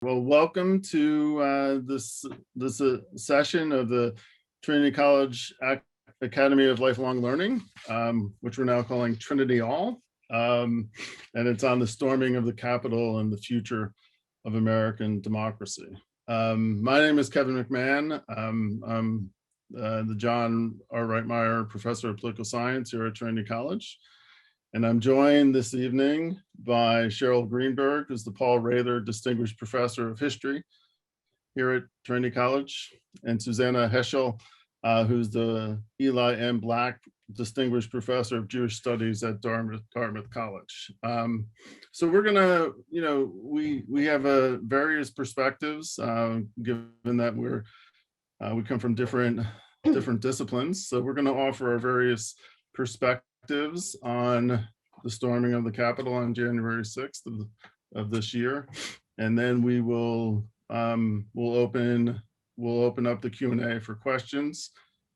Well, welcome to this session of the Trinity College Academy of Lifelong Learning, which we're now calling Trinity-ALL. And it's on the storming of the Capitol and the future of American democracy. My name is Kevin McMahon. I'm the John R. Reitemeyer Professor of Political Science here at Trinity College. And I'm joined this evening by Cheryl Greenberg, who's the Paul Raether Distinguished Professor of History here at Trinity College, and Susannah Heschel, who's the Eli M. Black Distinguished Professor of Jewish Studies at Dartmouth College. So we're gonna, we have various perspectives, given that we come from different disciplines. So we're gonna offer our various perspectives on the storming of the Capitol on January 6th of this year, and then we will we'll open up the Q&A for questions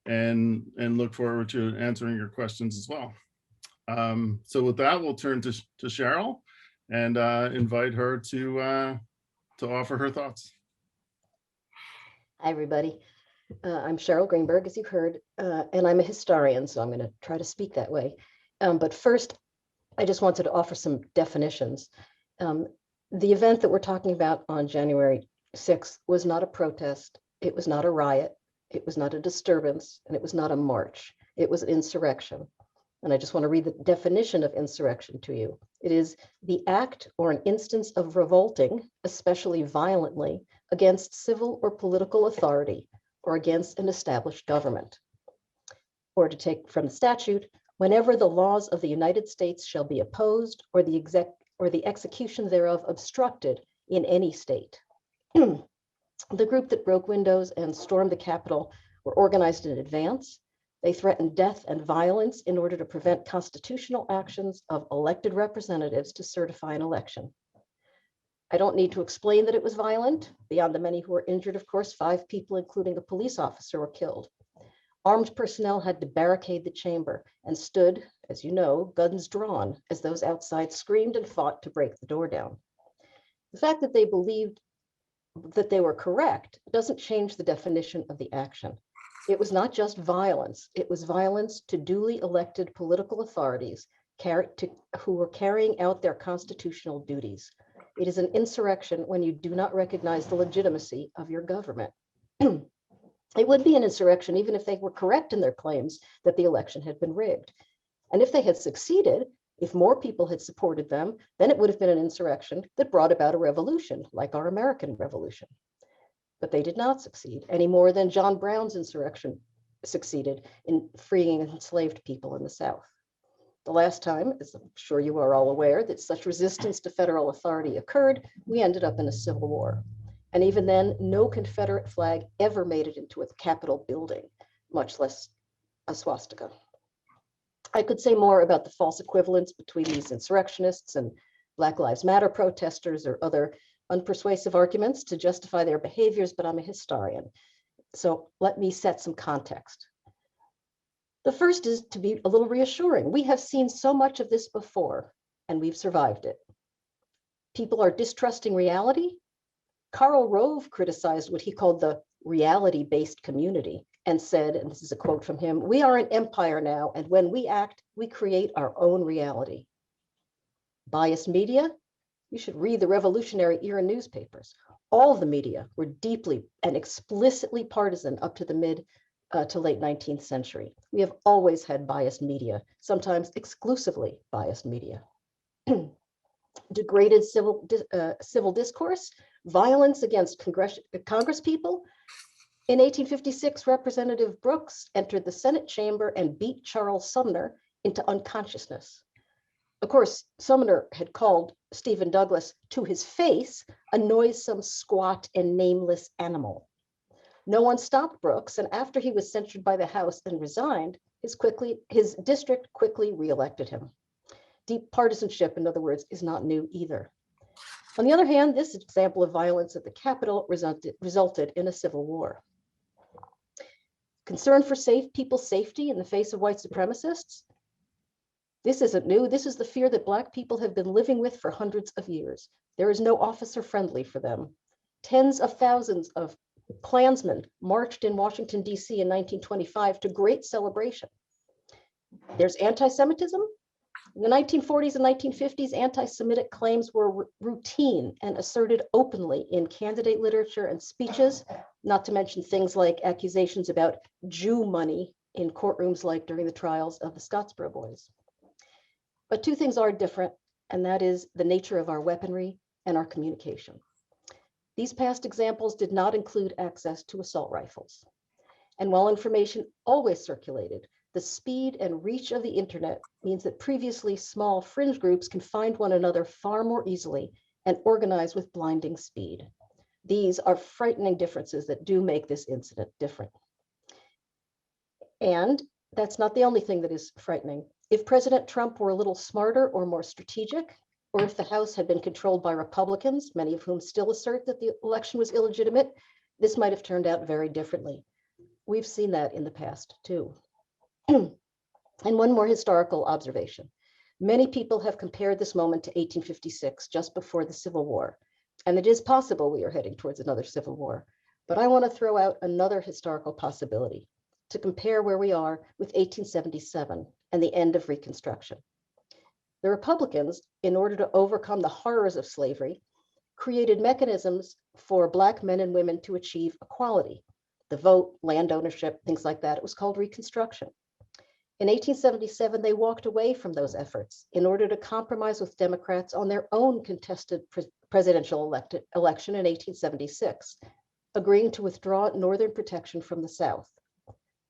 and look forward to answering your questions as well. So with that, we'll turn to Cheryl and invite her to offer her thoughts. Hi, everybody. I'm Cheryl Greenberg, as you've heard, and I'm a historian, so I'm going to try to speak that way. But first, I just wanted to offer some definitions. The event that we're talking about on January 6th was not a protest, it was not a riot, it was not a disturbance, and it was not a march. It was an insurrection. And I just want to read the definition of insurrection to you. It is the act or an instance of revolting, especially violently, against civil or political authority, or against an established government. Or to take from the statute, whenever the laws of the United States shall be opposed or the execution thereof obstructed in any state. The group that broke windows and stormed the Capitol were organized in advance. They threatened death and violence in order to prevent constitutional actions of elected representatives to certify an election. I don't need to explain that it was violent. Beyond the many who were injured, of course, 5 people, including a police officer, were killed. Armed personnel had to barricade the chamber and stood, as you know, guns drawn, as those outside screamed and fought to break the door down. The fact that they believed that they were correct doesn't change the definition of the action. It was not just violence. It was violence to duly elected political authorities who were carrying out their constitutional duties. It is an insurrection when you do not recognize the legitimacy of your government. It would be an insurrection even if they were correct in their claims that the election had been rigged. And if they had succeeded, if more people had supported them, then it would have been an insurrection that brought about a revolution, like our American Revolution. But they did not succeed any more than John Brown's insurrection succeeded in freeing enslaved people in the South. The last time, as I'm sure you are all aware, that such resistance to federal authority occurred, we ended up in a civil war. And even then, no Confederate flag ever made it into a Capitol building, much less a swastika. I could say more about the false equivalence between these insurrectionists and Black Lives Matter protesters or other unpersuasive arguments to justify their behaviors, but I'm a historian. So let me set some context. The first is to be a little reassuring. We have seen so much of this before, and we've survived it. People are distrusting reality. Karl Rove criticized what he called the reality-based community and said, and this is a quote from him, "We are an empire now, and when we act, we create our own reality." Biased media? You should read the Revolutionary Era newspapers. All the media were deeply and explicitly partisan up to the mid to late 19th century. We have always had biased media, sometimes exclusively biased media. Degraded civil discourse, violence against Congress people. In 1856, Representative Brooks entered the Senate chamber and beat Charles Sumner into unconsciousness. Of course, Sumner had called Stephen Douglas to his face a noisome, squat, and nameless animal. No one stopped Brooks, and after he was censured by the House and resigned, his district quickly reelected him. Deep partisanship, in other words, is not new either. On the other hand, this example of violence at the Capitol resulted in a civil war. Concern for people's safety in the face of white supremacists? This isn't new. This is the fear that Black people have been living with for hundreds of years. There is no officer friendly for them. Tens of thousands of Klansmen marched in Washington, D.C. in 1925 to great celebration. There's anti-Semitism. In the 1940s and 1950s, anti-Semitic claims were routine and asserted openly in candidate literature and speeches, not to mention things like accusations about Jew money in courtrooms like during the trials of the Scottsboro Boys. But two things are different, and that is the nature of our weaponry and our communication. These past examples did not include access to assault rifles. And while information always circulated, the speed and reach of the internet means that previously small fringe groups can find one another far more easily and organize with blinding speed. These are frightening differences that do make this incident different. And that's not the only thing that is frightening. If President Trump were a little smarter or more strategic, or if the House had been controlled by Republicans, many of whom still assert that the election was illegitimate, this might have turned out very differently. We've seen that in the past too. And one more historical observation. Many people have compared this moment to 1856, just before the Civil War. And it is possible we are heading towards another Civil War. But I want to throw out another historical possibility to compare where we are with 1877 and the end of Reconstruction. The Republicans, in order to overcome the horrors of slavery, created mechanisms for Black men and women to achieve equality, the vote, land ownership, things like that. It was called Reconstruction. In 1877, they walked away from those efforts in order to compromise with Democrats on their own contested presidential election in 1876, agreeing to withdraw Northern protection from the South,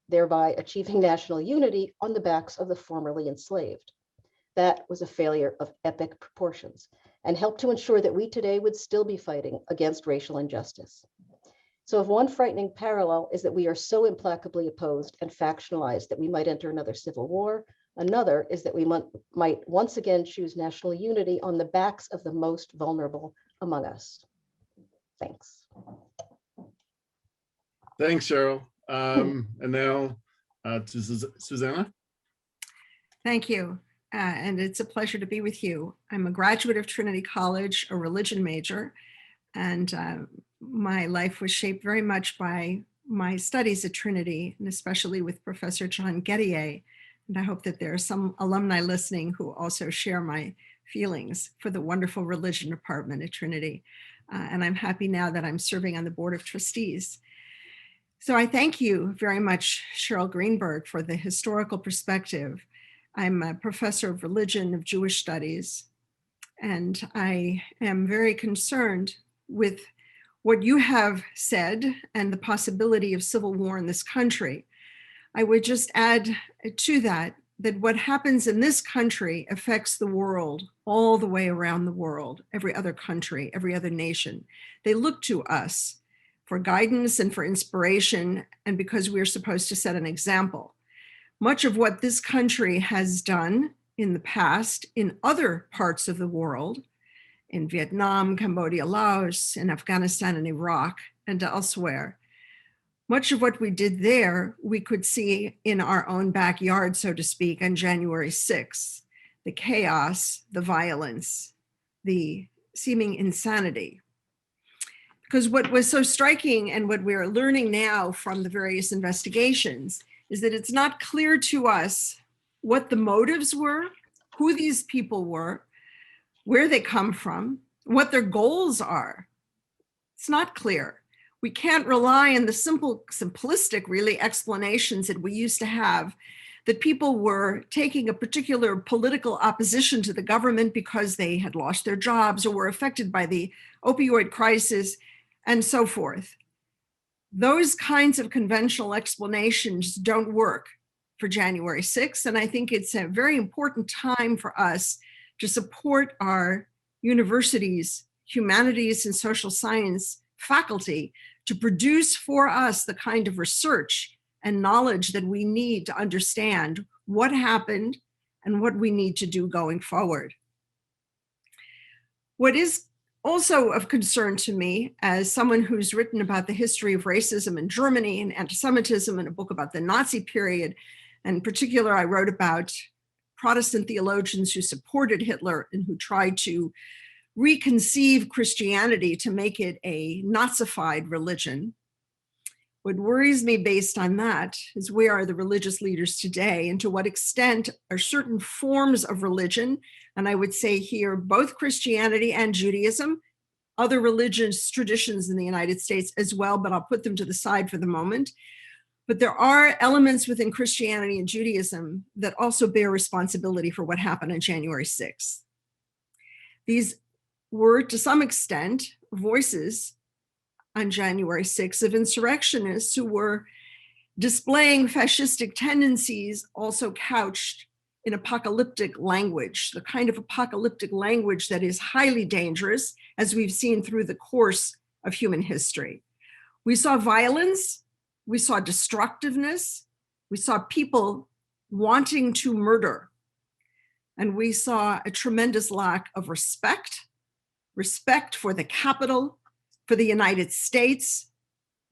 thereby achieving national unity on the backs of the formerly enslaved. That was a failure of epic proportions and helped to ensure that we today would still be fighting against racial injustice. So if one frightening parallel is that we are so implacably opposed and factionalized that we might enter another civil war, another is that we might once again choose national unity on the backs of the most vulnerable among us. Thanks. Thanks, Cheryl. And now to Susannah. Thank you. And it's a pleasure to be with you. I'm a graduate of Trinity College, a religion major, and my life was shaped very much by my studies at Trinity, and especially with Professor John Gettier. And I hope that there are some alumni listening who also share my feelings for the wonderful religion department at Trinity. And I'm happy now that I'm serving on the Board of Trustees. So I thank you very much, Cheryl Greenberg, for the historical perspective. I'm a professor of religion, of Jewish studies, and I am very concerned with what you have said and the possibility of civil war in this country. I would just add to that what happens in this country affects the world all the way around the world, every other country, every other nation. They look to us for guidance and for inspiration, and because we're supposed to set an example. Much of what this country has done in the past in other parts of the world, in Vietnam, Cambodia, Laos, in Afghanistan and Iraq, and elsewhere, much of what we did there, we could see in our own backyard, so to speak, on January 6th. The chaos, the violence, the seeming insanity. Because what was so striking and what we're learning now from the various investigations is that it's not clear to us what the motives were, who these people were, where they come from, what their goals are. It's not clear. We can't rely on the simplistic, really, explanations that we used to have, that people were taking a particular political opposition to the government because they had lost their jobs or were affected by the opioid crisis and so forth. Those kinds of conventional explanations don't work for January 6th. And I think it's a very important time for us to support our universities, humanities and social science faculty to produce for us the kind of research and knowledge that we need to understand what happened and what we need to do going forward. What is also of concern to me, as someone who's written about the history of racism in Germany and anti-Semitism in a book about the Nazi period, and in particular, I wrote about Protestant theologians who supported Hitler and who tried to reconceive Christianity to make it a Nazified religion. What worries me based on that is where are the religious leaders today, and to what extent are certain forms of religion, and I would say here both Christianity and Judaism, other religious traditions in the United States as well, but I'll put them to the side for the moment. But there are elements within Christianity and Judaism that also bear responsibility for what happened on January 6th. These were, to some extent, voices on January 6th of insurrectionists who were displaying fascistic tendencies, also couched in apocalyptic language, the kind of apocalyptic language that is highly dangerous, as we've seen through the course of human history. We saw violence, we saw destructiveness, we saw people wanting to murder, and we saw a tremendous lack of respect for the capital, for the United States,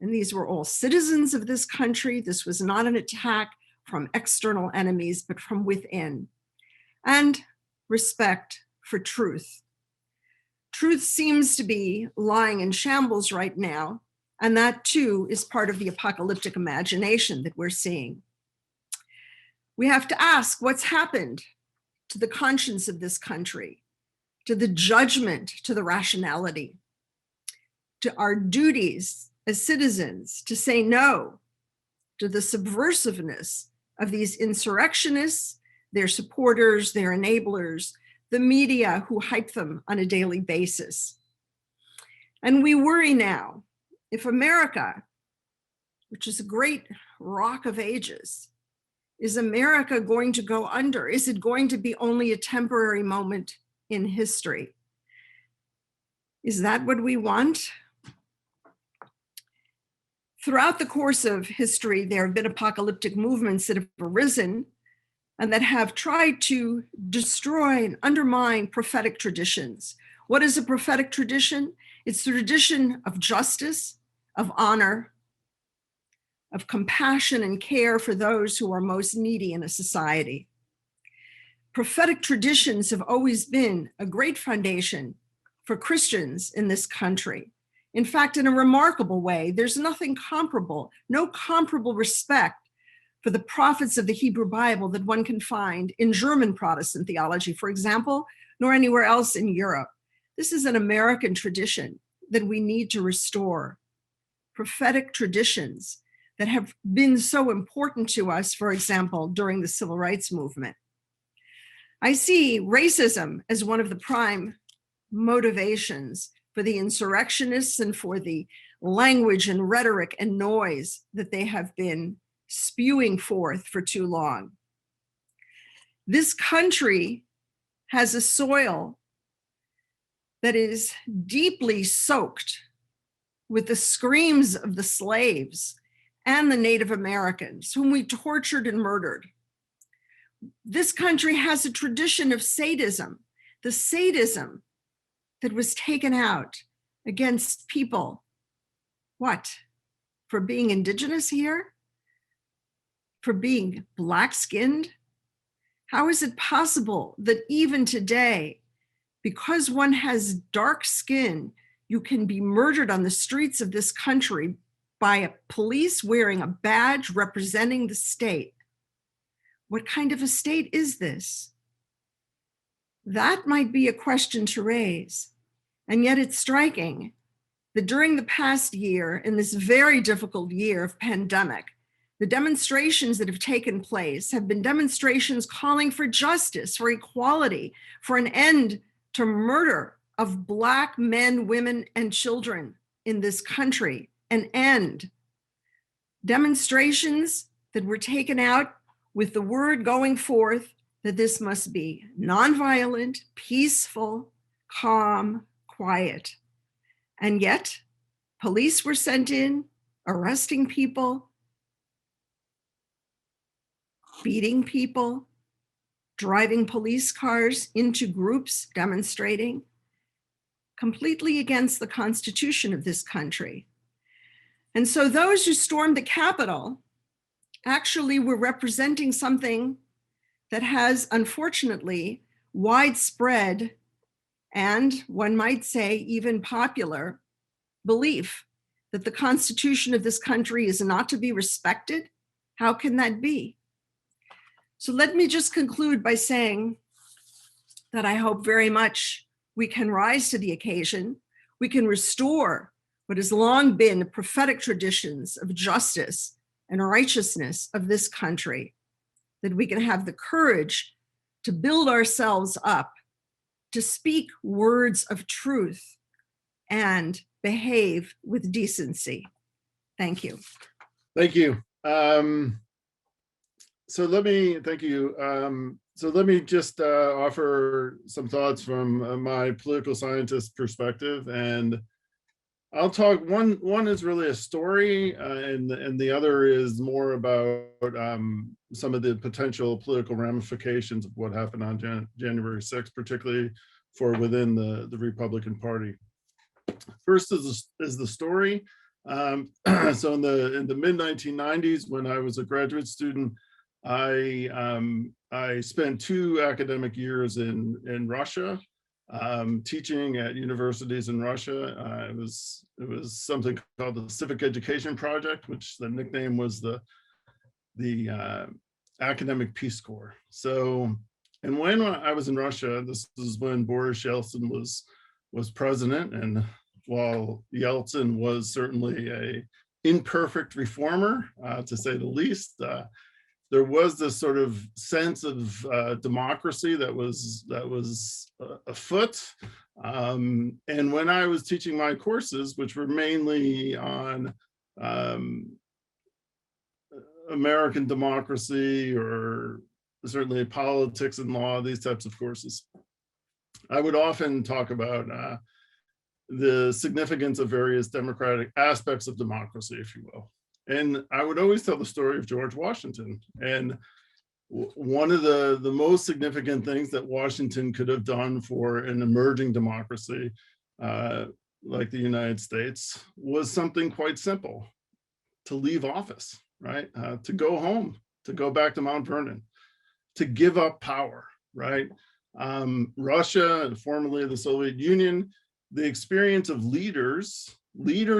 and these were all citizens of this country. This was not an attack from external enemies, but from within. And respect for truth. Truth seems to be lying in shambles right now, and that too is part of the apocalyptic imagination that we're seeing. We have to ask what's happened to the conscience of this country, to the judgment, to the rationality, to our duties as citizens to say no to the subversiveness of these insurrectionists, their supporters, their enablers, the media who hype them on a daily basis. And we worry now if America, which is a great rock of ages, is America going to go under? Is it going to be only a temporary moment in history? Is that what we want? Throughout the course of history, there have been apocalyptic movements that have arisen and that have tried to destroy and undermine prophetic traditions. What is a prophetic tradition? It's the tradition of justice, of honor, of compassion and care for those who are most needy in a society. Prophetic traditions have always been a great foundation for Christians in this country. In fact, in a remarkable way, there's nothing comparable, no comparable respect for the prophets of the Hebrew Bible that one can find in German Protestant theology, for example, nor anywhere else in Europe. This is an American tradition that we need to restore. Prophetic traditions that have been so important to us, for example, during the Civil Rights Movement. I see racism as one of the prime motivations for the insurrectionists and for the language and rhetoric and noise that they have been spewing forth for too long. This country has a soil that is deeply soaked with the screams of the slaves and the Native Americans whom we tortured and murdered. This country has a tradition of sadism, the sadism that was taken out against people. What? For being indigenous here? For being black-skinned? How is it possible that even today, because one has dark skin, you can be murdered on the streets of this country by a police wearing a badge representing the state? What kind of a state is this? That might be a question to raise. And yet it's striking that during the past year, in this very difficult year of pandemic, the demonstrations that have taken place have been demonstrations calling for justice, for equality, for an end to murder of Black men, women, and children in this country, an end. Demonstrations that were taken out with the word going forth that this must be nonviolent, peaceful, calm, quiet. And yet, police were sent in, arresting people, beating people, driving police cars into groups demonstrating, completely against the Constitution of this country. And so those who stormed the Capitol actually were representing something that has, unfortunately, widespread and one might say even popular belief that the Constitution of this country is not to be respected? How can that be? So let me just conclude by saying that I hope very much we can rise to the occasion. We can restore what has long been prophetic traditions of justice and righteousness of this country, that we can have the courage to build ourselves up, to speak words of truth, and behave with decency. Thank you. Thank you. Thank you. So let me just offer some thoughts from my political scientist perspective, and I'll talk. One is really a story, and the other is more about some of the potential political ramifications of what happened on January 6th, particularly for within the Republican Party. First is the story. So in the mid 1990s, when I was a graduate student, I spent 2 academic years in Russia, teaching at universities in Russia. It was something called the Civic Education Project, which the nickname was the Academic Peace Corps. So, and when I was in Russia, this is when Boris Yeltsin was president, and while Yeltsin was certainly a imperfect reformer, to say the least, there was this sort of sense of democracy that was afoot. And when I was teaching my courses, which were mainly on American democracy, or certainly politics and law, these types of courses, I would often talk about the significance of various democratic aspects of democracy, if you will. And I would always tell the story of George Washington. And one of the most significant things that Washington could have done for an emerging democracy like the United States was something quite simple: to leave office, right? To go home, to go back to Mount Vernon, to give up power, right? Russia, formerly the Soviet Union, the experience of leaders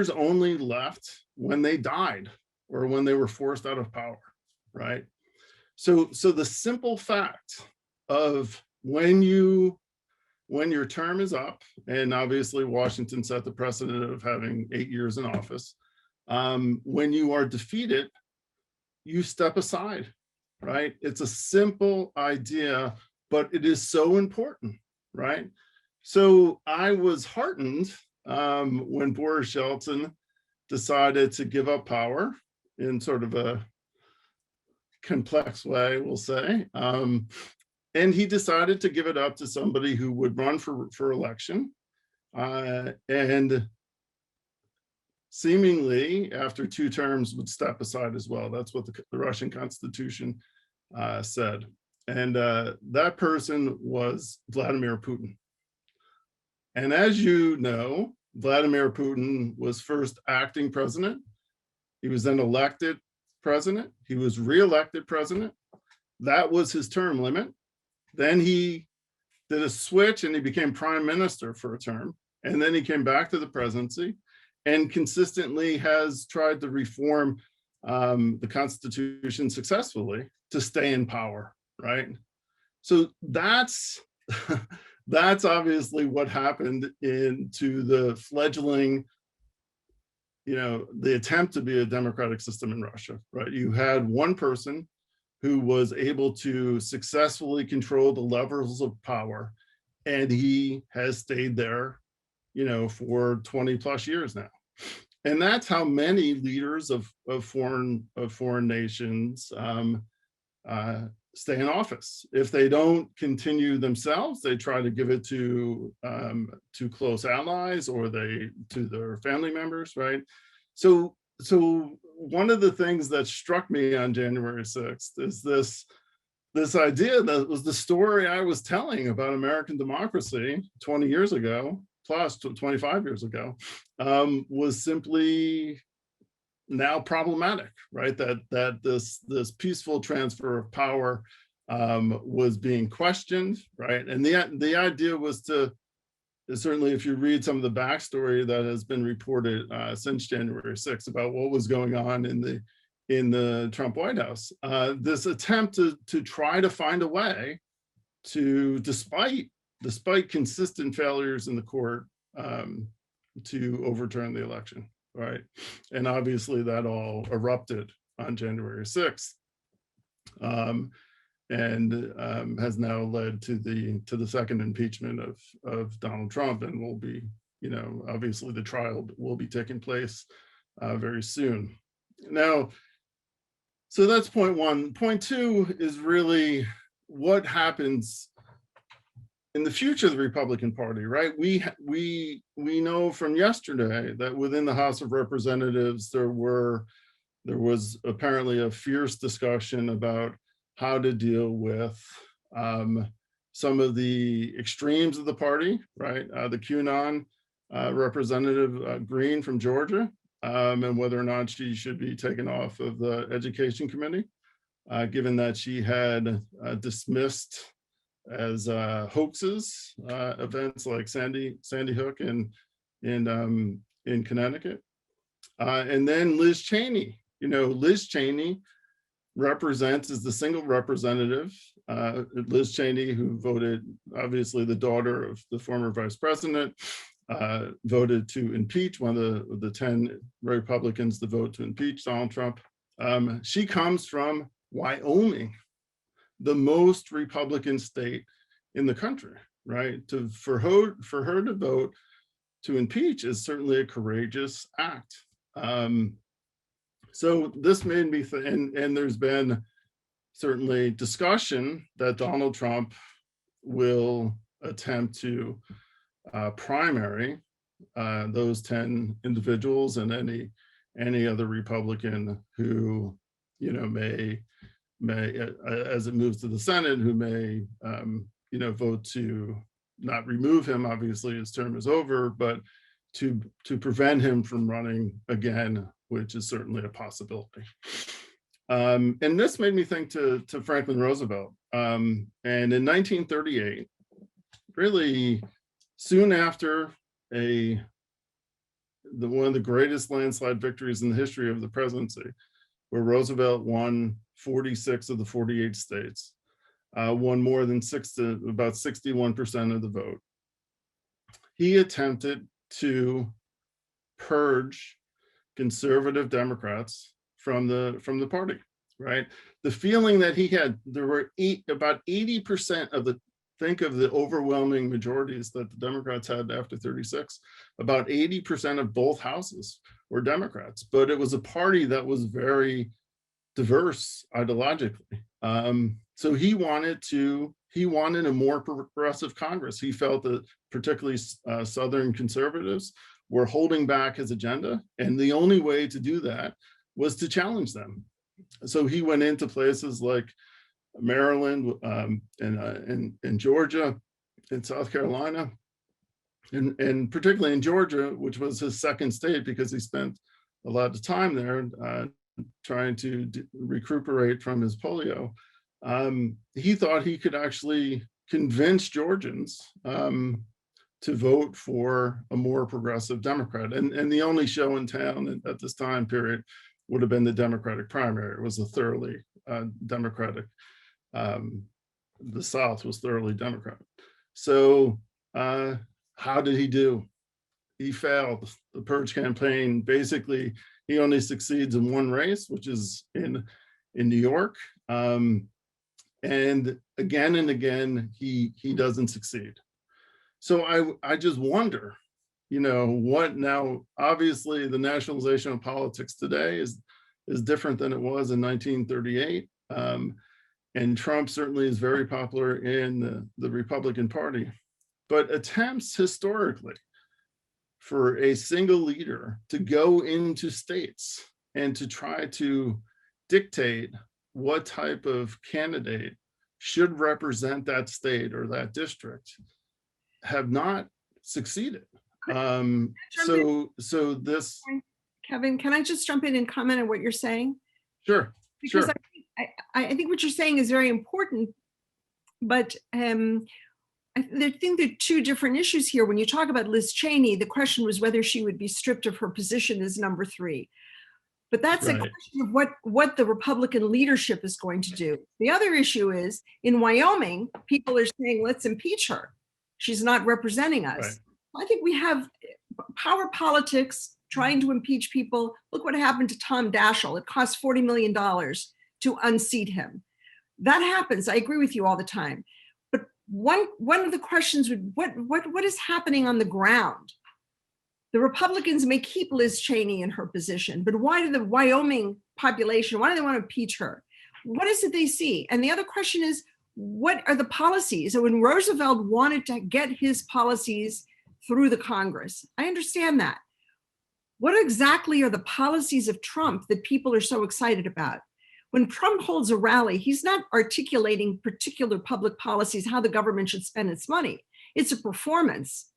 only left when they died or when they were forced out of power, right? So the simple fact of when your term is up, and obviously Washington set the precedent of having 8 years in office, when you are defeated, you step aside, right? It's a simple idea, but it is so important, right? So I was heartened when Boris Yeltsin decided to give up power in sort of a complex way, we'll say. And he decided to give it up to somebody who would run for election. And seemingly, after 2 terms, would step aside as well. That's what the Russian Constitution said. And that person was Vladimir Putin. And as you know, Vladimir Putin was first acting president. He was then elected president. He was reelected president. That was his term limit. Then he did a switch and he became prime minister for a term. And then he came back to the presidency and consistently has tried to reform the Constitution successfully to stay in power, right? So that's obviously what happened into the fledgling, the attempt to be a democratic system in Russia, right? You had one person who was able to successfully control the levels of power, and he has stayed there, for 20 plus years now. And that's how many leaders of foreign nations stay in office. If they don't continue themselves, they try to give it to close allies or to their family members, right? So one of the things that struck me on January 6th is this idea that was the story I was telling about American democracy 20 years ago, plus 25 years ago, was simply now problematic, right? That this peaceful transfer of power was being questioned, right? And the idea was to certainly if you read some of the backstory that has been reported since January 6th about what was going on in the Trump White House, this attempt to try to find a way to, despite consistent failures in the court, to overturn the election, right? And obviously that all erupted on January 6th. And has now led to the second impeachment of Donald Trump, and will be, obviously the trial will be taking place very soon. Now, so that's point one. Point two is really what happens in the future of the Republican Party, right? We know from yesterday that within the House of Representatives there was apparently a fierce discussion about how to deal with some of the extremes of the party, right? The QAnon representative Green from Georgia, and whether or not she should be taken off of the Education Committee, given that she had dismissed as hoaxes events like Sandy Hook in Connecticut, and then Liz Cheney. Liz Cheney represents as the single representative, Liz Cheney, who voted, obviously the daughter of the former vice president, voted to impeach, one of the 10 Republicans to vote to impeach Donald Trump. She comes from Wyoming, the most Republican state in the country, right? For her to vote to impeach is certainly a courageous act. So this made me think, and there's been certainly discussion that Donald Trump will attempt to primary those 10 individuals and any other Republican who, may as it moves to the Senate, who may, vote to not remove him. Obviously, his term is over, but to prevent him from running again, which is certainly a possibility. And this made me think to Franklin Roosevelt. And in 1938, really soon after one of the greatest landslide victories in the history of the presidency, where Roosevelt won 46 of the 48 states, won more than about 61% of the vote. He attempted to purge conservative Democrats from the party, right? The feeling that he had, there were about 80% of think of the overwhelming majorities that the Democrats had after 36, about 80% of both houses were Democrats, but it was a party that was very diverse ideologically. So he wanted a more progressive Congress. He felt that particularly Southern conservatives were holding back his agenda, and the only way to do that was to challenge them. So he went into places like Maryland and Georgia and South Carolina, and particularly in Georgia, which was his second state because he spent a lot of time there trying to recuperate from his polio. He thought he could actually convince Georgians to vote for a more progressive Democrat. And the only show in town at this time period would have been the Democratic primary. It was a thoroughly Democratic, the South was thoroughly Democratic. So how did he do? He failed. The purge campaign, basically, he only succeeds in one race, which is in New York. And again, he doesn't succeed. So I just wonder, what now, obviously the nationalization of politics today is different than it was in 1938. And Trump certainly is very popular in the Republican Party, but attempts historically for a single leader to go into states and to try to dictate what type of candidate should represent that state or that district have not succeeded. So this, Kevin, can I just jump in and comment on what you're saying? Sure. Because sure. I think what you're saying is very important, but I think there are two different issues here. When you talk about Liz Cheney, the question was whether she would be stripped of her position as number 3. But that's a Right. question of what the Republican leadership is going to do. The other issue is in Wyoming, people are saying, let's impeach her. She's not representing us. Right. I think we have power politics trying to impeach people. Look what happened to Tom Daschle. It cost $40 million to unseat him. That happens. I agree with you all the time. But one of the questions would, what is happening on the ground? The Republicans may keep Liz Cheney in her position, but why do the Wyoming population, why do they want to impeach her? What is it they see? And the other question is, what are the policies? So when Roosevelt wanted to get his policies through the Congress, I understand that. What exactly are the policies of Trump that people are so excited about? When Trump holds a rally, he's not articulating particular public policies, how the government should spend its money. It's a performance.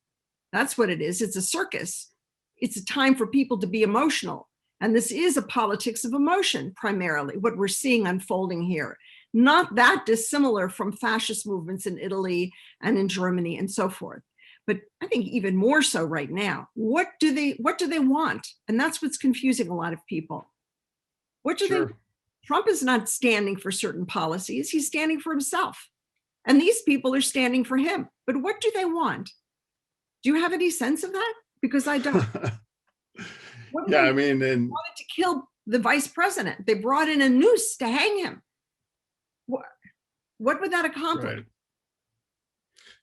That's what it is. It's a circus. It's a time for people to be emotional. And this is a politics of emotion, primarily, what we're seeing unfolding here. Not that dissimilar from fascist movements in Italy and in Germany and so forth. But I think even more so right now. What do they want? And that's what's confusing a lot of people. What do they? Trump is not standing for certain policies. He's standing for himself. And these people are standing for him. But what do they want? Do you have any sense of that? Because I don't. Yeah, I mean, they wanted to kill the vice president. They brought in a noose to hang him. What would that accomplish? Right.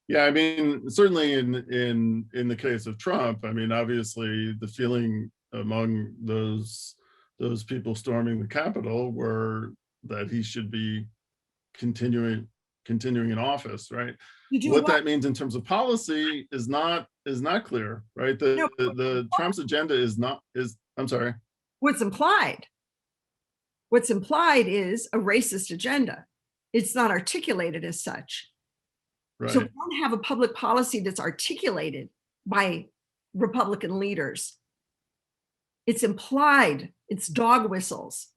Yeah, I mean, certainly in the case of Trump, I mean, obviously the feeling among those people storming the Capitol were that he should be continuing in office, right? What that means in terms of policy is not clear, right? The Trump's agenda is I'm sorry. What's implied is a racist agenda. It's not articulated as such. Right. So we don't have a public policy that's articulated by Republican leaders. It's implied, it's dog whistles.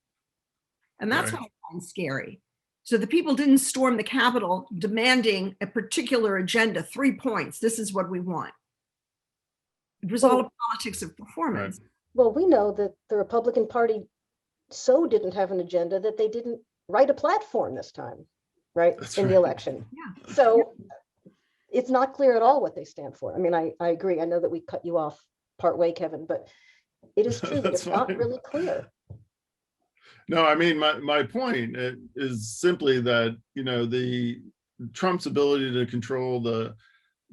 And that's what I find scary. So the people didn't storm the Capitol demanding a particular agenda, 3 points. This is what we want. It was all a politics of performance. Right. Well, we know that the Republican Party so didn't have an agenda that they didn't write a platform this time, right? That's in the election. Yeah. So it's not clear at all what they stand for. I mean, I agree. I know that we cut you off partway, Kevin, but it is true that it's not really clear. No, I mean, my point is simply that, you know, the Trump's ability to control the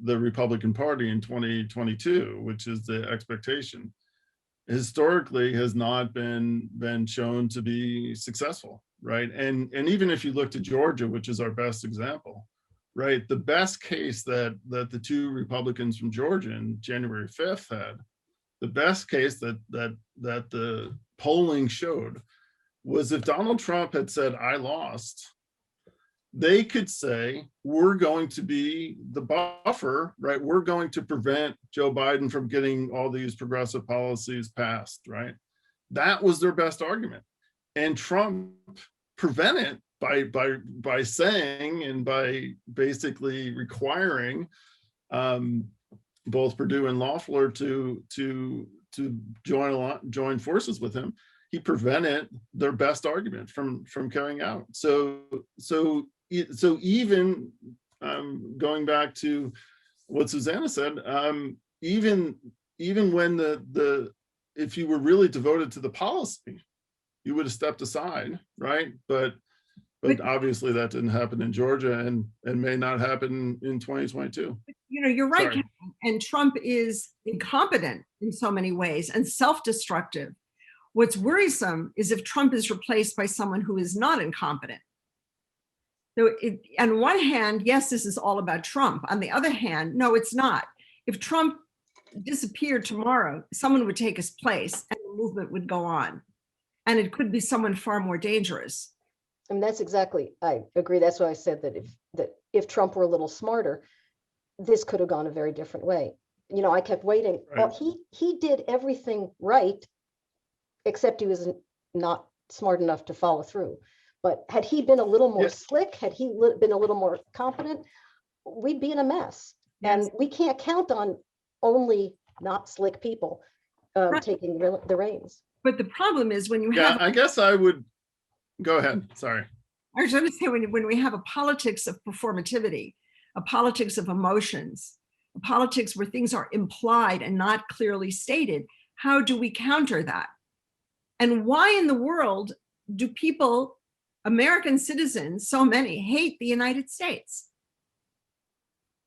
Republican Party in 2022, which is the expectation, historically has not been shown to be successful, right? And even if you look to Georgia, which is our best example, right? The best case that the two Republicans from Georgia in January 5th had, the best case that the polling showed was if Donald Trump had said, I lost, they could say, we're going to be the buffer, right? We're going to prevent Joe Biden from getting all these progressive policies passed, right? That was their best argument. And Trump prevented by saying and by basically requiring both Perdue and Loeffler to join forces with him. He prevented their best argument from carrying out. So even going back to what Susannah said, even when if you were really devoted to the policy, you would have stepped aside, right? But obviously that didn't happen in Georgia and may not happen in 2022. You know, you're right, Sorry. and Trump is incompetent in so many ways and self-destructive. What's worrisome is if Trump is replaced by someone who is not incompetent. So on one hand, yes, this is all about Trump. On the other hand, no, it's not. If Trump disappeared tomorrow, someone would take his place and the movement would go on. And it could be someone far more dangerous. And that's exactly, I agree. That's why I said that if Trump were a little smarter, this could have gone a very different way. You know, I kept waiting. Right. Well, he did everything right, except he was not smart enough to follow through. But had he been a little more slick, had he been a little more competent, we'd be in a mess. Yes. And we can't count on only not slick people Right. taking the reins. But the problem is when you Yeah, have, I guess I would, go ahead, sorry. I was going to say, when we have a politics of performativity, a politics of emotions, a politics where things are implied and not clearly stated, how do we counter that? And why in the world do people, American citizens, so many, hate the United States?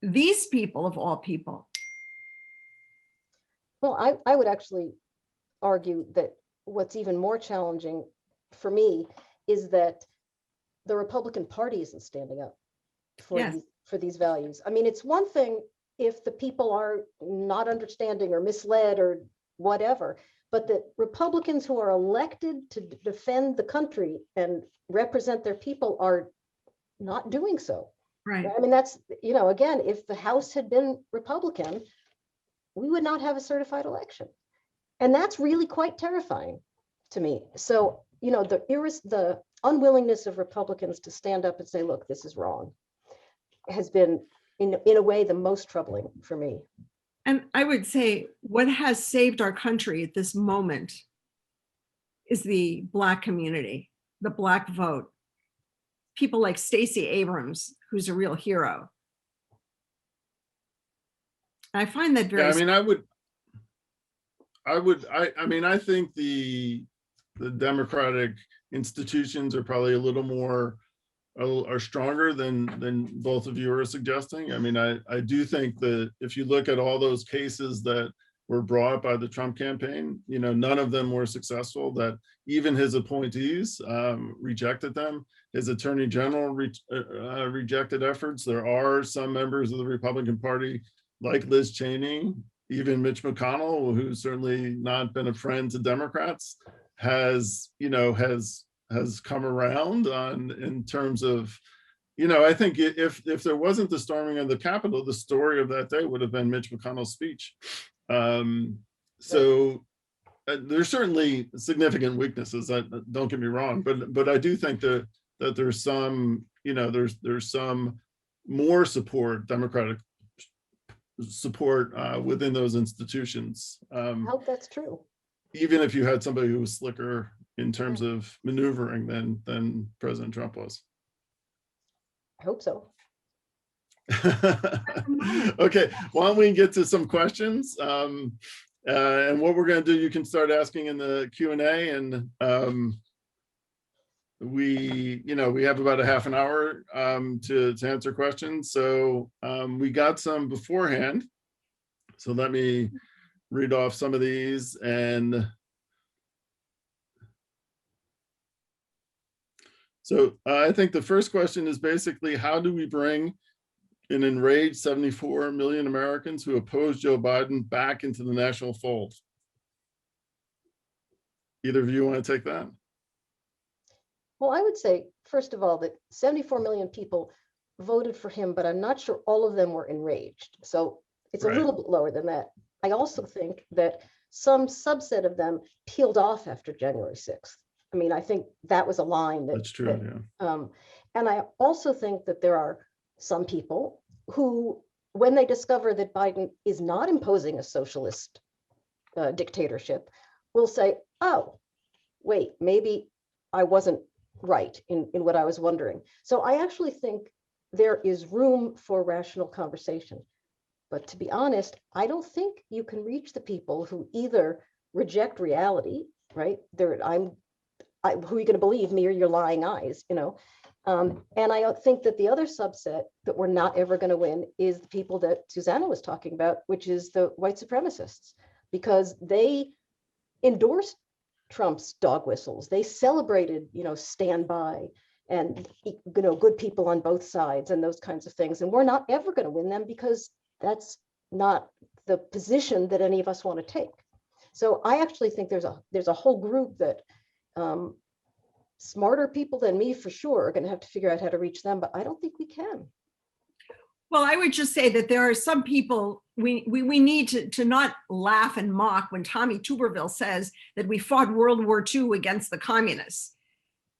These people of all people. Well, I would actually argue that what's even more challenging for me is that the Republican Party isn't standing up for Yes. these values. I mean, it's one thing if the people are not understanding or misled or whatever, but the Republicans who are elected to defend the country and represent their people are not doing so. Right. I mean, that's, you know, again, if the House had been Republican, we would not have a certified election. And that's really quite terrifying to me. So, you know, the unwillingness of Republicans to stand up and say, look, this is wrong, has been in a way the most troubling for me. And I would say what has saved our country at this moment is the Black community, the Black vote. People like Stacey Abrams, who's a real hero. I find that very. Yeah, I mean, I think the Democratic institutions are probably a little more, are stronger than both of you are suggesting. I mean, I do think that if you look at all those cases that were brought by the Trump campaign, you know, none of them were successful, that even his appointees rejected them. His attorney general rejected efforts. There are some members of the Republican Party like Liz Cheney, even Mitch McConnell, who's certainly not been a friend to Democrats, has come around in terms of, you know, I think if there wasn't the storming of the Capitol, the story of that day would have been Mitch McConnell's speech. So there's certainly significant weaknesses. Don't get me wrong, but I do think that there's some, you know, there's some more support, Democratic support within those institutions. I hope that's true. Even if you had somebody who was slicker in terms of maneuvering than President Trump was. I hope so. Okay, why don't we get to some questions? And what we're going to do, you can start asking in the Q&A, and we have about a half an hour to answer questions. So we got some beforehand. So let me read off some of these. And so I think the first question is basically, how do we bring an enraged 74 million Americans who oppose Joe Biden back into the national fold? Either of you want to take that? Well, I would say, first of all, that 74 million people voted for him, but I'm not sure all of them were enraged. So it's Right. a little bit lower than that. I also think that some subset of them peeled off after January 6th. I mean, I think that was a line that— That's true, yeah. And I also think that there are some people who, when they discover that Biden is not imposing a socialist dictatorship, will say, oh, wait, maybe I wasn't right in what I was wondering. So I actually think there is room for rational conversation. But to be honest, I don't think you can reach the people who either reject reality, right? Who are you going to believe, me or your lying eyes, you know? And I think that the other subset that we're not ever going to win is the people that Susannah was talking about, which is the white supremacists, because they endorsed Trump's dog whistles. They celebrated, you know, stand by and, you know, good people on both sides and those kinds of things. And we're not ever going to win them because that's not the position that any of us want to take. So I actually think there's a whole group that smarter people than me for sure are going to have to figure out how to reach them, but I don't think we can. Well, I would just say that there are some people we need to not laugh and mock when Tommy Tuberville says that we fought World War II against the communists.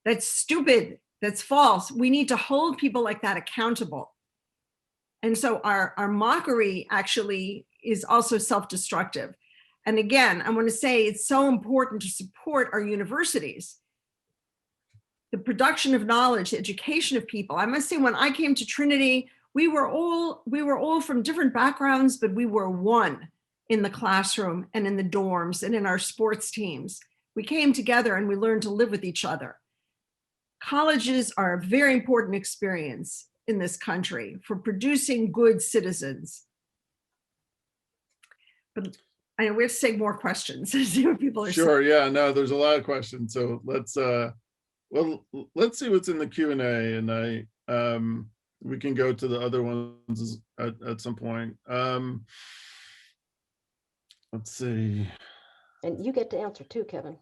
That's stupid. That's false. We need to hold people like that accountable. And so our mockery actually is also self-destructive. And again, I want to say it's so important to support our universities. The production of knowledge, the education of people. I must say, when I came to Trinity, we were all from different backgrounds, but we were one in the classroom and in the dorms and in our sports teams. We came together and we learned to live with each other. Colleges are a very important experience in this country for producing good citizens. But I know we have to take more questions to see what people are saying. Sure, yeah, no, there's a lot of questions. So let's see what's in the Q&A, and we can go to the other ones at some point. Let's see. And you get to answer too, Kevin.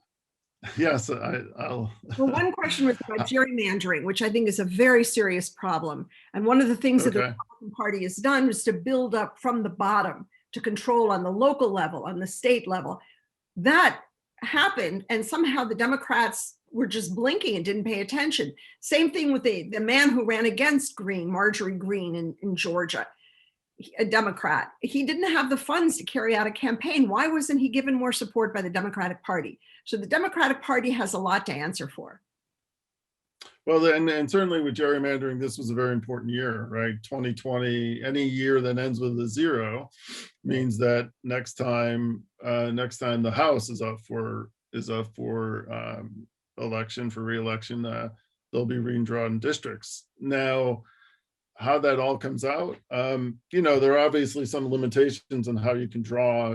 Yes, I'll. Well, one question was about gerrymandering, which I think is a very serious problem. And one of the things that the Republican Party has done is to build up from the bottom to control on the local level, on the state level. That happened, and somehow the Democrats were just blinking and didn't pay attention. Same thing with the man who ran against Green, Marjorie Green in Georgia, a Democrat. He didn't have the funds to carry out a campaign. Why wasn't he given more support by the Democratic Party? So the Democratic Party has a lot to answer for. Well, and certainly with gerrymandering, this was a very important year, right? 2020, any year that ends with a 0 means that next time the House is up for election, for re-election, they'll be redrawn districts. Now, how that all comes out, there are obviously some limitations on how you can draw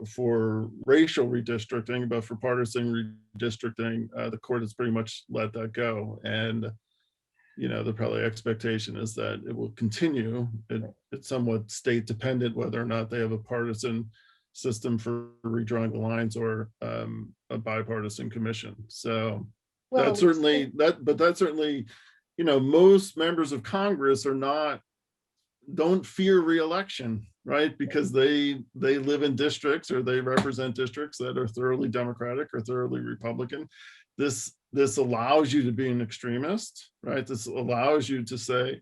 for racial redistricting, but for partisan redistricting, the court has pretty much let that go. And, the probably expectation is that it will continue. It's somewhat state dependent whether or not they have a partisan system for redrawing the lines or a bipartisan commission. So that's certainly, most members of Congress don't fear re-election, right? Because they live in districts, or they represent districts that are thoroughly Democratic or thoroughly Republican. This allows you to be an extremist, right? This allows you to say,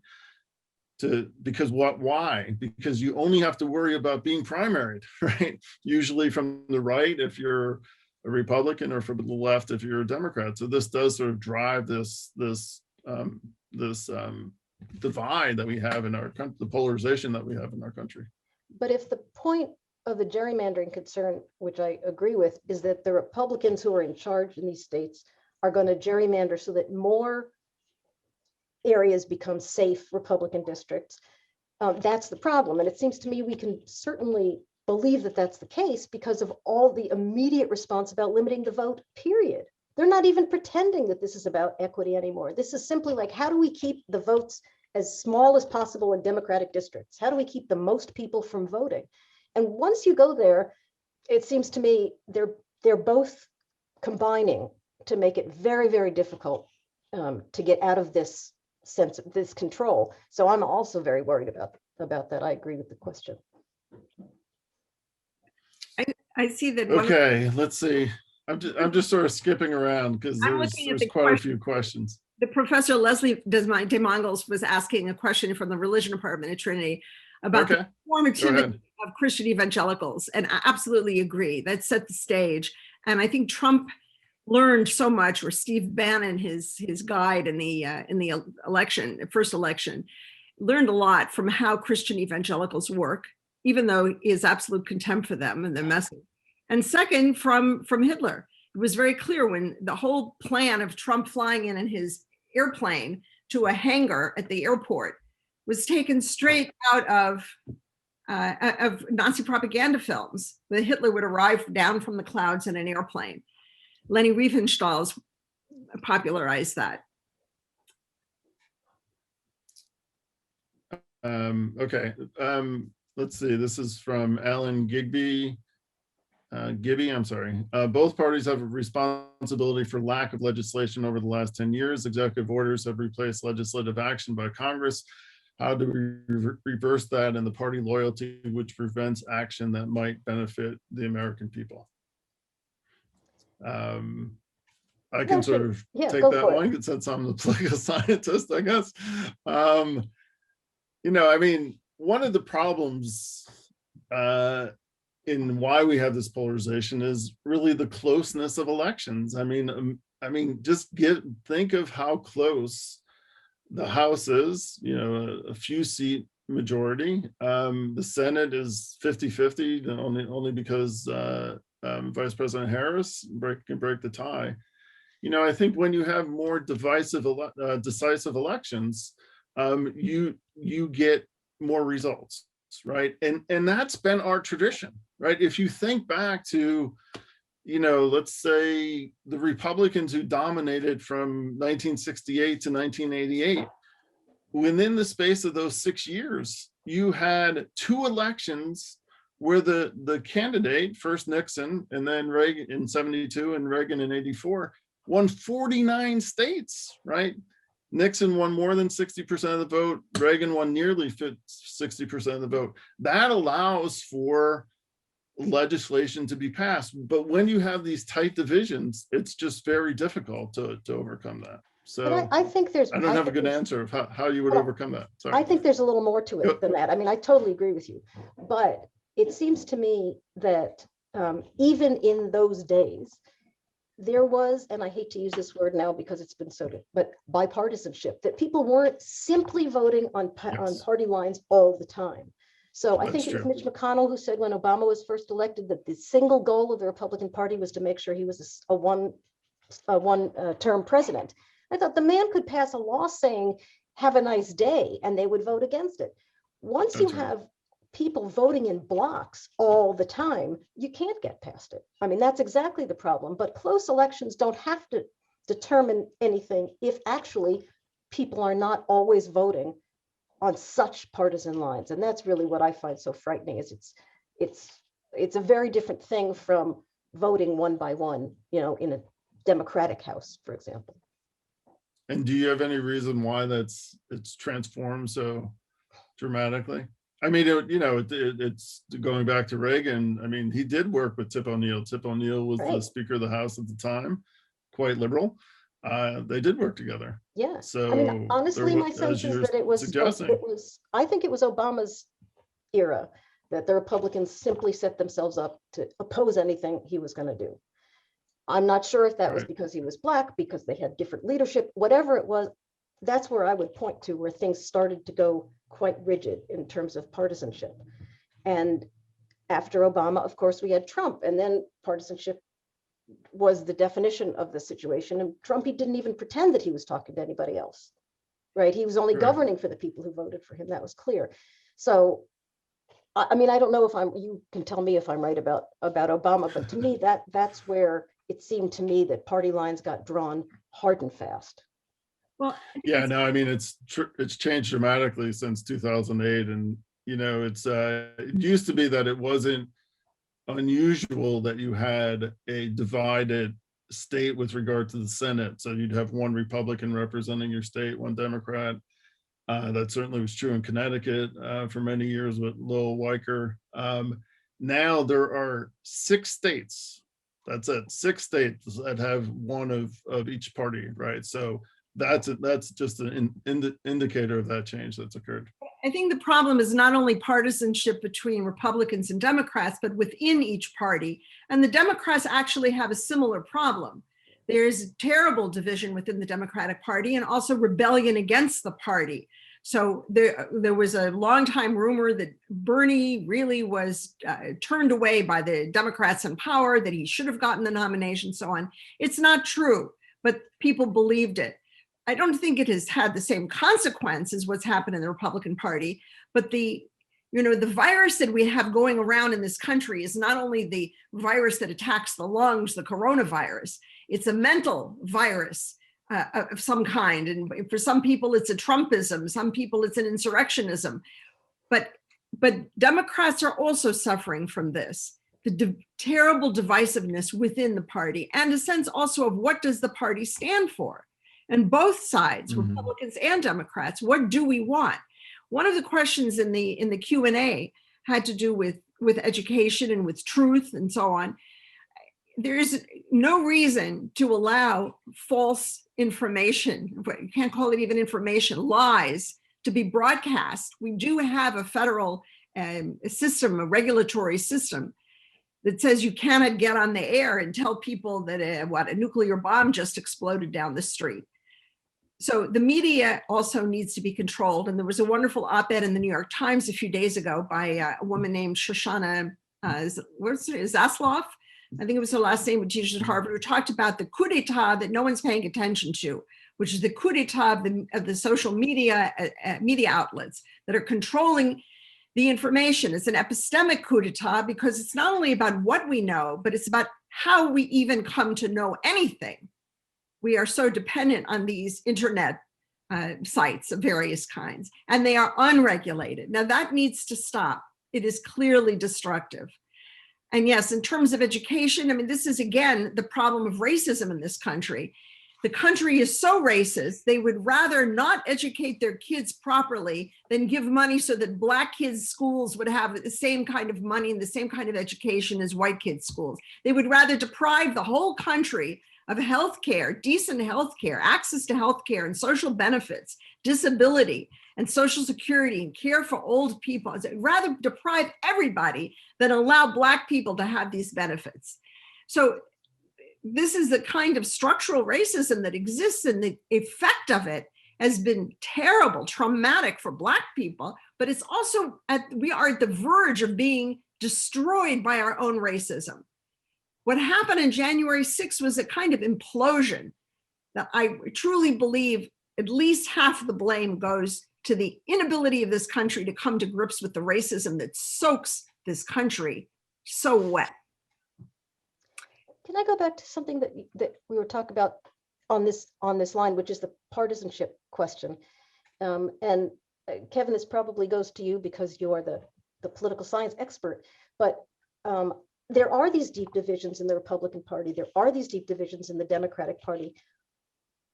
why? Because you only have to worry about being primaried, right? Usually from the right if you're a Republican, or from the left if you're a Democrat. So this does sort of drive this divide that we have in our country, the polarization that we have in our country. But if the point of the gerrymandering concern, which I agree with, is that the Republicans who are in charge in these states are going to gerrymander so that more areas become safe Republican districts, that's the problem. And it seems to me we can certainly believe that that's the case because of all the immediate response about limiting the vote, period. They're not even pretending that this is about equity anymore. This is simply like, how do we keep the votes as small as possible in Democratic districts? How do we keep the most people from voting? And once you go there, it seems to me they're both combining to make it very, very difficult to get out of this sense of this control. So I'm also very worried about that. I agree with the question. I see that. Okay, let's see. I'm just sort of skipping around because there's quite a few questions. The Professor Leslie DeMongles was asking a question from the religion department at Trinity about the formativity of Christian evangelicals, and I absolutely agree. That set the stage, and I think Trump learned so much, or Steve Bannon, his guide in the first election, learned a lot from how Christian evangelicals work, even though he has absolute contempt for them and their message. And second, from Hitler. It was very clear when the whole plan of Trump flying in his airplane to a hangar at the airport was taken straight out of Nazi propaganda films, that Hitler would arrive down from the clouds in an airplane. Leni Riefenstahl's popularized that. Let's see. This is from Alan Gibby. Both parties have a responsibility for lack of legislation over the last 10 years. Executive orders have replaced legislative action by Congress. How do we reverse that and the party loyalty which prevents action that might benefit the American people? I can sort of take that one, since I'm like a scientist, I guess. I mean, one of the problems in why we have this polarization is really the closeness of elections. I mean, just think of how close the House is, a few seat majority. The Senate is 50-50, only because Vice President Harris can break the tie. I think when you have more decisive elections, you get more results, right? And that's been our tradition, right? If you think back to, let's say the Republicans who dominated from 1968 to 1988, within the space of those 6 years, you had 2 elections where the candidate, first Nixon and then Reagan in 72 and Reagan in 84, won 49 states, right? Nixon won more than 60% of the vote. Reagan won nearly 60% of the vote. That allows for legislation to be passed. But when you have these tight divisions, it's just very difficult to overcome that. So But I think there's. I don't have a good answer of how you would overcome that. Sorry. I think there's a little more to it than that. I mean, I totally agree with you. But it seems to me that even in those days, there was, and I hate to use this word now because it's been so, but bipartisanship, that people weren't simply voting on party lines all the time. So I think it was Mitch McConnell who said when Obama was first elected that the single goal of the Republican Party was to make sure he was a one-term president. I thought the man could pass a law saying, have a nice day, and they would vote against it. Once you have people voting in blocks all the time, you can't get past it. I mean, that's exactly the problem. But close elections don't have to determine anything if actually people are not always voting on such partisan lines. And that's really what I find so frightening, is it's a very different thing from voting one by one, in a Democratic House, for example. And do you have any reason why it's transformed so dramatically? I mean, it's going back to Reagan. I mean, he did work with Tip O'Neill. Tip O'Neill was the Speaker of the House at the time, quite liberal. They did work together. Yeah. So I mean, honestly, my sense is that it was, I think it was Obama's era that the Republicans simply set themselves up to oppose anything he was going to do. I'm not sure if that was because he was Black, because they had different leadership, whatever it was. That's where I would point to where things started to go quite rigid in terms of partisanship. And after Obama, of course, we had Trump, and then partisanship was the definition of the situation. And Trump, he didn't even pretend that he was talking to anybody else, right? He was only governing for the people who voted for him. That was clear. So, I mean, I don't know if you can tell me if I'm right about Obama, but to me, that's where it seemed to me that party lines got drawn hard and fast. Well, yeah, no, I mean, it's changed dramatically since 2008. And, it used to be that it wasn't unusual that you had a divided state with regard to the Senate. So you'd have one Republican representing your state, one Democrat. That certainly was true in Connecticut for many years with Lowell Weicker. Now there are 6 states. That's it, 6 states that have one of each party, right? So that's just an indicator of that change that's occurred. I think the problem is not only partisanship between Republicans and Democrats, but within each party. And the Democrats actually have a similar problem. There's terrible division within the Democratic Party and also rebellion against the party. So there was a long time rumor that Bernie really was turned away by the Democrats in power, that he should have gotten the nomination, so on. It's not true, but people believed it. I don't think it has had the same consequence as what's happened in the Republican Party, but the virus that we have going around in this country is not only the virus that attacks the lungs, the coronavirus, it's a mental virus of some kind. And for some people, it's a Trumpism. Some people, it's an insurrectionism. But Democrats are also suffering from this, the terrible divisiveness within the party, and a sense also of what does the party stand for? And both sides, Republicans and Democrats, what do we want? One of the questions in the Q&A had to do with education and with truth and so on. There is no reason to allow false information, you can't call it even information, lies, to be broadcast. We do have a federal system, a regulatory system that says you cannot get on the air and tell people that a nuclear bomb just exploded down the street. So the media also needs to be controlled. And there was a wonderful op-ed in the New York Times a few days ago by a woman named Susannah Zasloff. I think it was her last name, who teaches at Harvard, who talked about the coup d'etat that no one's paying attention to, which is the coup d'etat of the social media outlets that are controlling the information. It's an epistemic coup d'etat because it's not only about what we know, but it's about how we even come to know anything. We are so dependent on these internet sites of various kinds, and they are unregulated. Now that needs to stop. It is clearly destructive. And yes, in terms of education, I mean, this is again the problem of racism in this country. The country is so racist, they would rather not educate their kids properly than give money so that Black kids' schools would have the same kind of money and the same kind of education as white kids' schools. They would rather deprive the whole country of healthcare, decent healthcare, access to healthcare and social benefits, disability and social security and care for old people. I'd rather deprive everybody than allow Black people to have these benefits. So this is the kind of structural racism that exists, and the effect of it has been terrible, traumatic for Black people, but it's also, we are at the verge of being destroyed by our own racism. What happened on January 6th was a kind of implosion that I truly believe at least half of the blame goes to the inability of this country to come to grips with the racism that soaks this country so wet. Can I go back to something that we were talking about on this line, which is the partisanship question? And Kevin, this probably goes to you because you are the political science expert, but there are these deep divisions in the Republican Party. There are these deep divisions in the Democratic Party.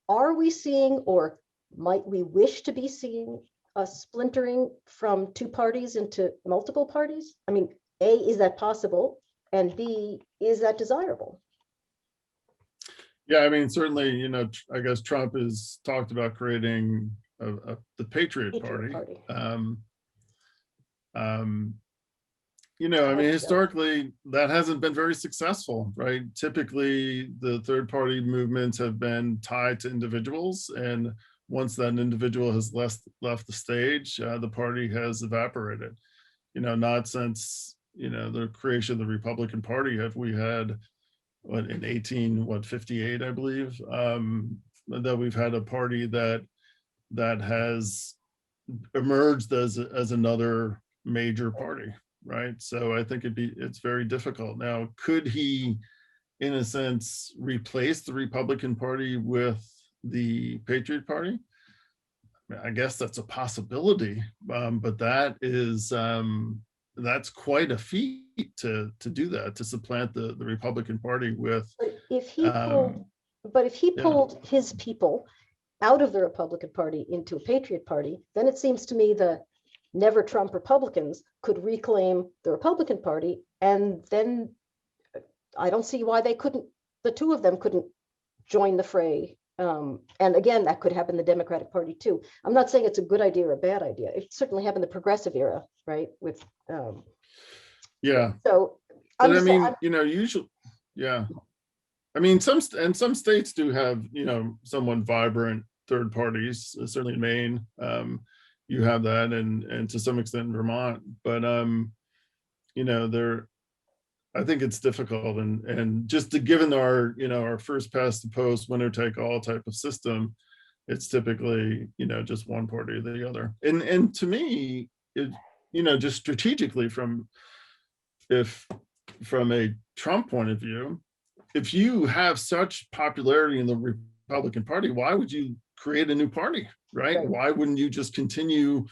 Are we seeing, or might we wish to be seeing, a splintering from two parties into multiple parties? I mean, A, is that possible? And B, is that desirable? Yeah, I mean, certainly, you know, I guess Trump has talked about creating the Patriot Party. You know, I mean, historically, that hasn't been very successful, right? Typically, the third party movements have been tied to individuals. And once that individual has left the stage, the party has evaporated. You know, not since, you know, the creation of the Republican Party have we had, what, in 1858, I believe, that we've had a party that has emerged as another major party. Right. So I think it's very difficult. Now, could he, in a sense, replace the Republican Party with the Patriot Party? I guess that's a possibility, but that is that's quite a feat to do that, to supplant the Republican Party with. But if he pulled his people out of the Republican Party into a Patriot Party, then it seems to me the never Trump Republicans could reclaim the Republican Party, and then I don't see why the two of them couldn't join the fray. And again, that could happen in the Democratic Party too. I'm not saying it's a good idea or a bad idea. It certainly happened in the progressive era, right? With yeah. So I mean, you know, usually, yeah. I mean, some states do have, you know, somewhat vibrant third parties. Certainly in Maine, you have that, and to some extent in Vermont. But you know, I think it's difficult, and just given our, you know, our first past the post, winner take all type of system, it's typically, you know, just one party or the other. And to me, it, you know, just strategically from a Trump point of view, if you have such popularity in the Republican Party, why would you create a new party, right? Why wouldn't you just continue?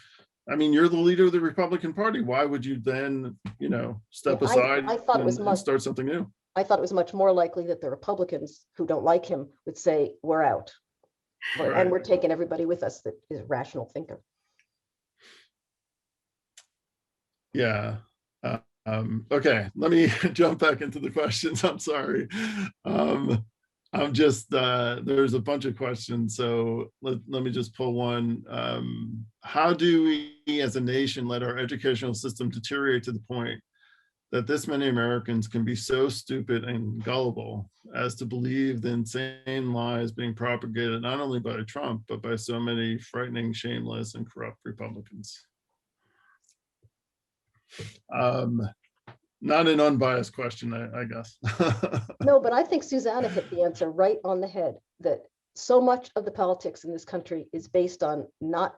I mean, you're the leader of the Republican Party. Why would you then, you know, step aside and start something new? I thought it was much more likely that the Republicans who don't like him would say, we're out. Right. And we're taking everybody with us that is a rational thinker. Yeah. Okay, let me jump back into the questions. I'm sorry. I'm just, there's a bunch of questions, so let me just pull one. How do we as a nation let our educational system deteriorate to the point that this many Americans can be so stupid and gullible as to believe the insane lies being propagated not only by Trump, but by so many frightening, shameless, and corrupt Republicans? Not an unbiased question, I guess. No, but I think Susannah hit the answer right on the head, that so much of the politics in this country is based on not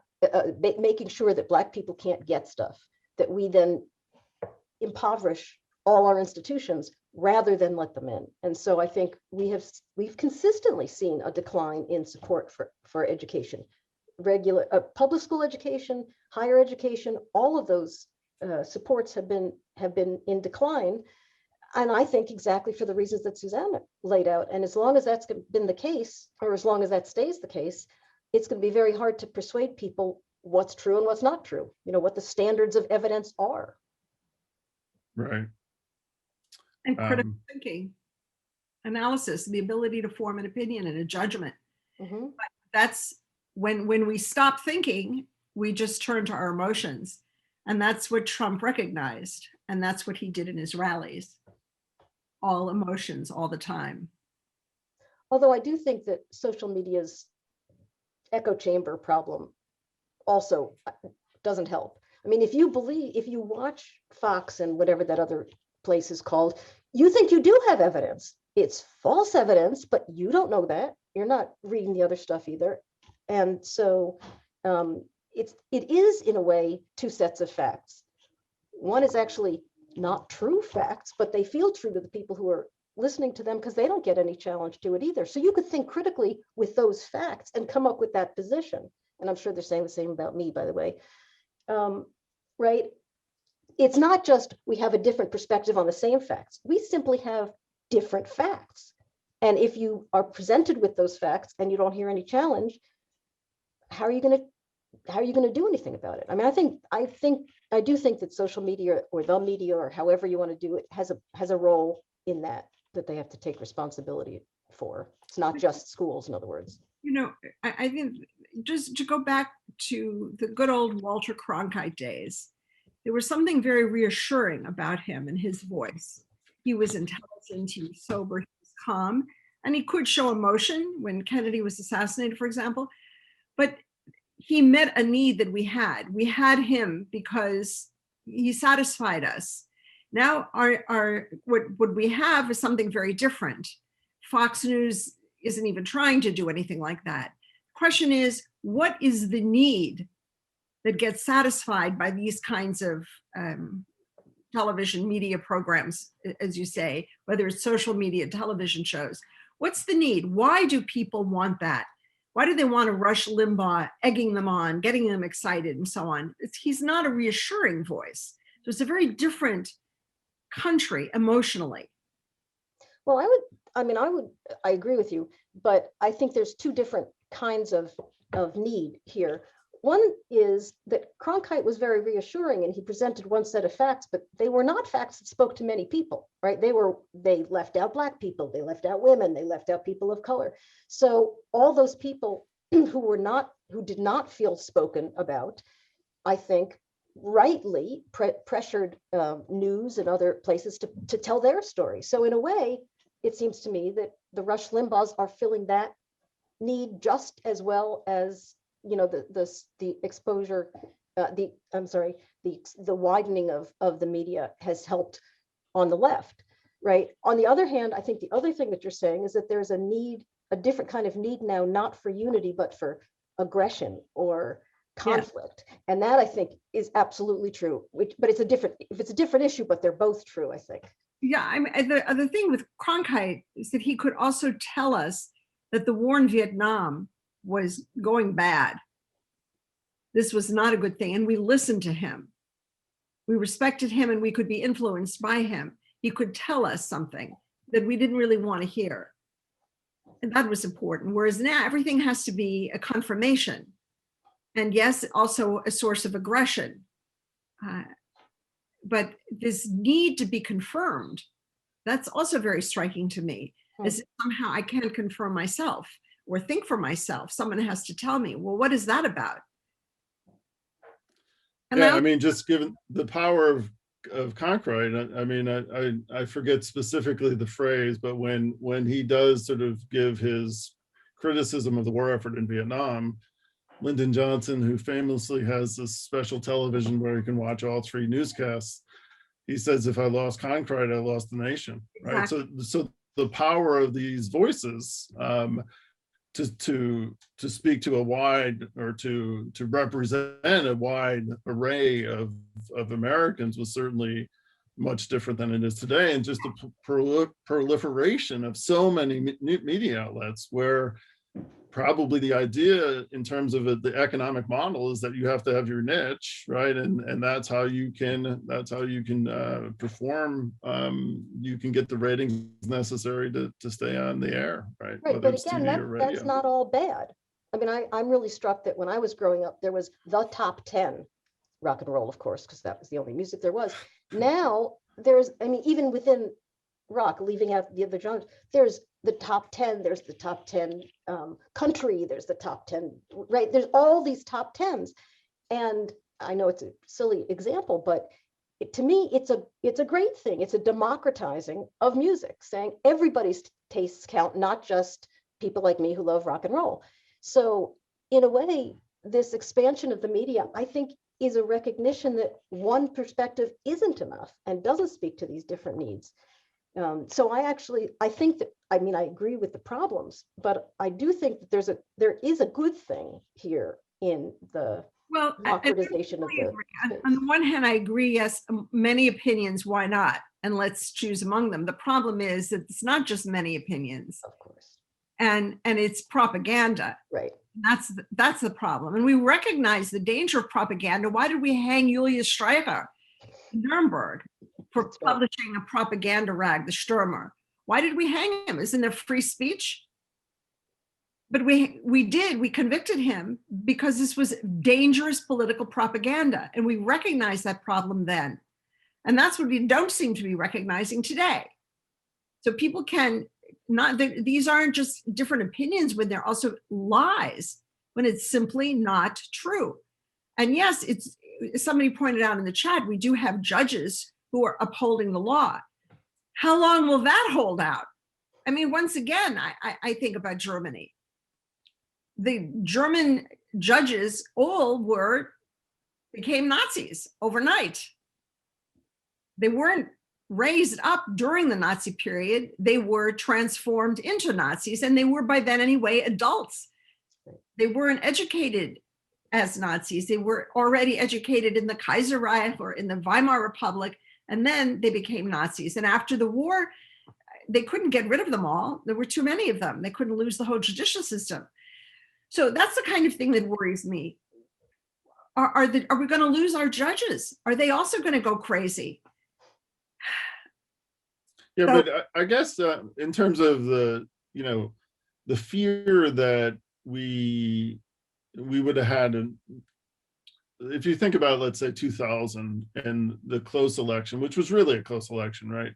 making sure that Black people can't get stuff, that we then impoverish all our institutions rather than let them in. And so I think we've consistently seen a decline in support for education, regular public school education, higher education, all of those supports have been in decline. And I think exactly for the reasons that Susannah laid out. And as long as that's been the case, or as long as that stays the case, it's going to be very hard to persuade people what's true and what's not true, what the standards of evidence are. Right. And critical thinking, analysis, the ability to form an opinion and a judgment. Mm-hmm. That's when we stop thinking, we just turn to our emotions. And that's what Trump recognized. And that's what he did in his rallies. All emotions all the time. Although I do think that social media's echo chamber problem also doesn't help. I mean, if you watch Fox and whatever that other place is called, you think you do have evidence. It's false evidence, but you don't know that. You're not reading the other stuff either. And so it is, in a way, two sets of facts. One is actually not true facts, but they feel true to the people who are listening to them because they don't get any challenge to it either. So you could think critically with those facts and come up with that position. And I'm sure they're saying the same about me, by the way. Right? It's not just we have a different perspective on the same facts. We simply have different facts. And if you are presented with those facts and you don't hear any challenge, how are you going to do anything about it? I mean, I do think that social media or the media or however you want to do it has a role in that they have to take responsibility for. It's not just schools, in other words. I think just to go back to the good old Walter Cronkite days, there was something very reassuring about him and his voice. He was intelligent, he was sober, he was calm, and he could show emotion when Kennedy was assassinated, for example. But he met a need that we had. We had him because he satisfied us. Now what we have is something very different. Fox News isn't even trying to do anything like that. Question is, what is the need that gets satisfied by these kinds of television media programs, as you say, whether it's social media, television shows? What's the need? Why do people want that? Why do they want to rush Limbaugh, egging them on, getting them excited and so on? He's not a reassuring voice. So it's a very different country emotionally. Well, I agree with you, but I think there's two different kinds of need here. One is that Cronkite was very reassuring and he presented one set of facts, but they were not facts that spoke to many people, right? They left out Black people, they left out women, they left out people of color. So all those people who did not feel spoken about, I think rightly pressured news and other places to tell their story. So in a way, it seems to me that the Rush Limbaughs are filling that need just as well as the exposure, the widening of the media has helped on the left, right? On the other hand, I think the other thing that you're saying is that there's a different kind of need now, not for unity, but for aggression or conflict. Yeah. And that I think is absolutely true, but it's a different issue, but they're both true, I think. Yeah, the thing with Cronkite is that he could also tell us that the war in Vietnam was going bad. This was not a good thing. And we listened to him. We respected him and we could be influenced by him. He could tell us something that we didn't really want to hear. And that was important. Whereas now everything has to be a confirmation. And yes, also a source of aggression. But this need to be confirmed, that's also very striking to me. as if somehow I can't confirm myself or think for myself. Someone has to tell me, well, what is that about? And Yeah, I mean, just given the power of Conkright, I mean, I forget specifically the phrase, but when he does sort of give his criticism of the war effort in Vietnam, Lyndon Johnson, who famously has this special television where you can watch all 3 newscasts, he says, if I lost Conkright, I lost the nation, right? Exactly. So the power of these voices to speak to a wide, or to represent a wide array of Americans was certainly much different than it is today. And just the proliferation of so many media outlets, where probably the idea in terms of the economic model is that you have to have your niche, right? And that's how you can perform. You can get the ratings necessary to stay on the air, right? Right, Whether but it's again, TV or radio. that's not all bad. I mean, I'm really struck that when I was growing up, there was the top 10, rock and roll, of course, because that was the only music there was. Now there's, I mean, even within rock, leaving out the other genres, there's the top 10, there's the top 10 country, there's the top 10, right? There's all these top 10s. And I know it's a silly example, but to me, it's a great thing. It's a democratizing of music, saying everybody's tastes count, not just people like me who love rock and roll. So in a way, this expansion of the media, I think, is a recognition that one perspective isn't enough and doesn't speak to these different needs. So I think that, I mean, I agree with the problems, but I do think that there is a good thing here in the democratization of the space. On the one hand, I agree, yes, many opinions, why not? And let's choose among them. The problem is that it's not just many opinions. Of course. And it's propaganda. Right. That's the problem. And we recognize the danger of propaganda. Why did we hang Julius Streicher in Nuremberg for publishing a propaganda rag, the Stürmer? Why did we hang him? Isn't there free speech? But we convicted him because this was dangerous political propaganda. And we recognized that problem then. And that's what we don't seem to be recognizing today. So people can not, these aren't just different opinions, when they're also lies, when it's simply not true. And yes, it's, somebody pointed out in the chat, we do have judges who are upholding the law. How long will that hold out? I mean, once again, I think about Germany. The German judges all became Nazis overnight. They weren't raised up during the Nazi period. They were transformed into Nazis, and they were by then anyway adults. They weren't educated as Nazis. They were already educated in the Kaiserreich or in the Weimar Republic, and then they became Nazis. And after the war, they couldn't get rid of them all. There were too many of them. They couldn't lose the whole judicial system. So that's the kind of thing that worries me. Are we going to lose our judges? Are they also going to go crazy? Yeah, so, but I guess in terms of the fear that we would have had, if you think about, let's say 2000 and the close election, which was really a close election, right?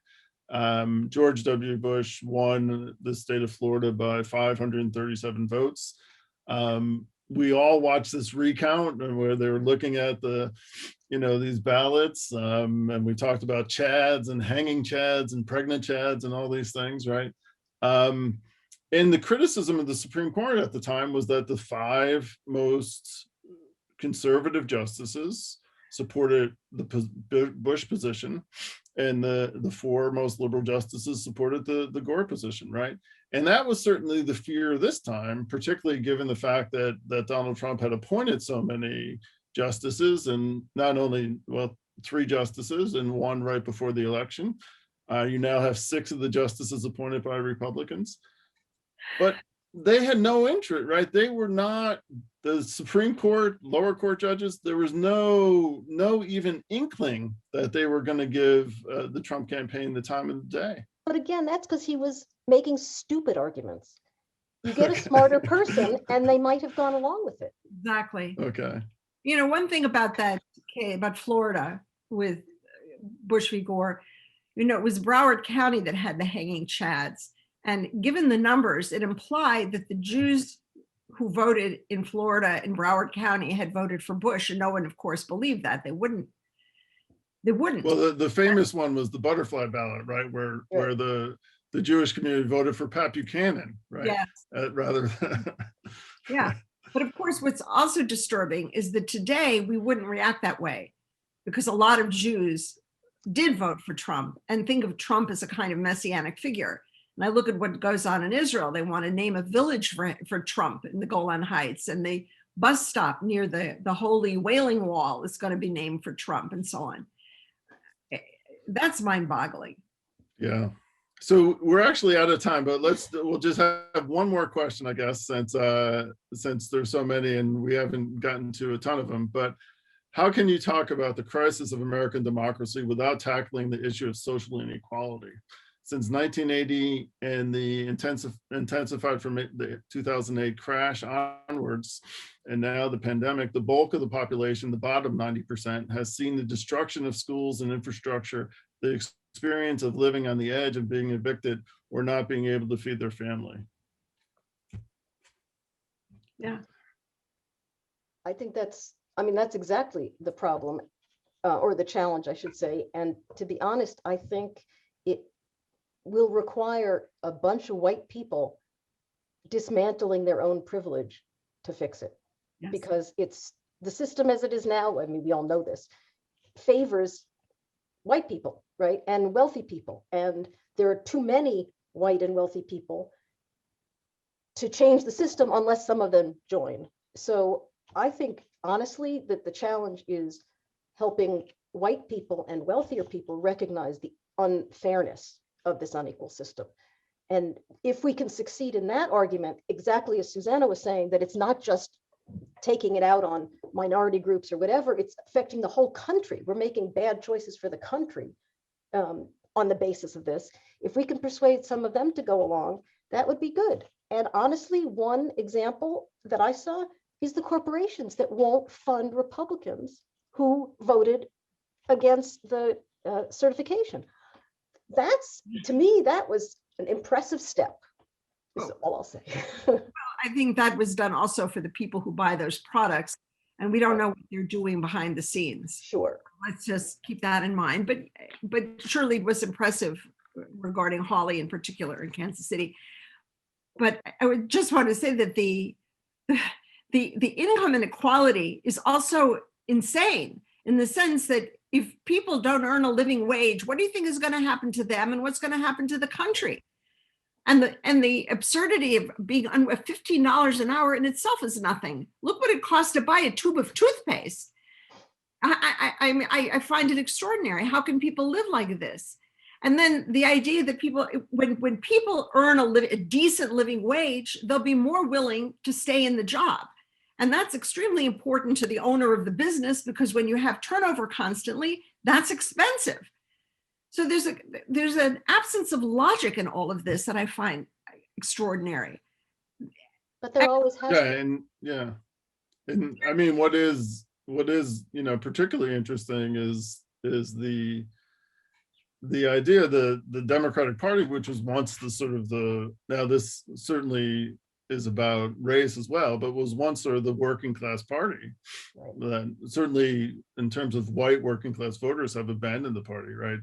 George W. Bush won the state of Florida by 537 votes. We all watched this recount where they were looking at these ballots, and we talked about chads and hanging chads and pregnant chads and all these things, right? And the criticism of the Supreme Court at the time was that the 5 most conservative justices supported the Bush position, and the 4 most liberal justices supported the Gore position, right? And that was certainly the fear this time, particularly given the fact that Donald Trump had appointed so many justices, and not only, 3 justices and 1 right before the election. You now have 6 of the justices appointed by Republicans, but they had no interest, right? They were not the Supreme Court, lower court judges. There was no even inkling that they were going to give the Trump campaign the time of the day. But again, that's because he was making stupid arguments. You get a smarter person and they might have gone along with it. Exactly. Okay. One thing about that, about Florida with Bush v. Gore, it was Broward County that had the hanging chads. And given the numbers, it implied that the Jews who voted in Florida in Broward County had voted for Bush, and no one, of course, believed that. They wouldn't. Well, the famous one was the butterfly ballot, right? Where the Jewish community voted for Pat Buchanan, right? Yes. Rather Yeah. But of course, what's also disturbing is that today we wouldn't react that way, because a lot of Jews did vote for Trump and think of Trump as a kind of messianic figure. And I look at what goes on in Israel. They want to name a village for Trump in the Golan Heights, and the bus stop near the Holy Wailing Wall is going to be named for Trump, and so on. That's mind-boggling. Yeah. So we're actually out of time, but we'll just have one more question, I guess, since there's so many and we haven't gotten to a ton of them. But how can you talk about the crisis of American democracy without tackling the issue of social inequality? Since 1980 and the intensified from the 2008 crash onwards, and now the pandemic, the bulk of the population, the bottom 90%, has seen the destruction of schools and infrastructure, the experience of living on the edge of being evicted or not being able to feed their family. Yeah. I think that's exactly the problem, or the challenge, I should say. And to be honest, I think it will require a bunch of white people dismantling their own privilege to fix it. Yes. Because it's the system as it is now. I mean, we all know this, favors white people, right? And wealthy people. And there are too many white and wealthy people to change the system unless some of them join. So I think, honestly, that the challenge is helping white people and wealthier people recognize the unfairness of this unequal system. And if we can succeed in that argument, exactly as Susannah was saying, that it's not just taking it out on minority groups or whatever, it's affecting the whole country. We're making bad choices for the country on the basis of this. If we can persuade some of them to go along, that would be good. And honestly, one example that I saw is the corporations that won't fund Republicans who voted against the certification. That's, to me, that was an impressive step, is all I'll say. I think that was done also for the people who buy those products, and we don't know what they're doing behind the scenes. Sure. Let's just keep that in mind. But surely it was impressive regarding Hawley in particular in Kansas City. But I would just want to say that the income inequality is also insane, in the sense that if people don't earn a living wage, what do you think is going to happen to them, and what's going to happen to the country? And the absurdity of being $15 an hour in itself is nothing. Look what it costs to buy a tube of toothpaste. I find it extraordinary. How can people live like this? And then the idea that people, when people earn a decent living wage, they'll be more willing to stay in the job. And that's extremely important to the owner of the business, because when you have turnover constantly, that's expensive. So there's an absence of logic in all of this that I find extraordinary. But there always has been. And I mean, what is particularly interesting is the idea that the Democratic Party, which was once now this certainly is about race as well, but was once sort of the working class party. Right. That certainly in terms of white working class voters have abandoned the party, right?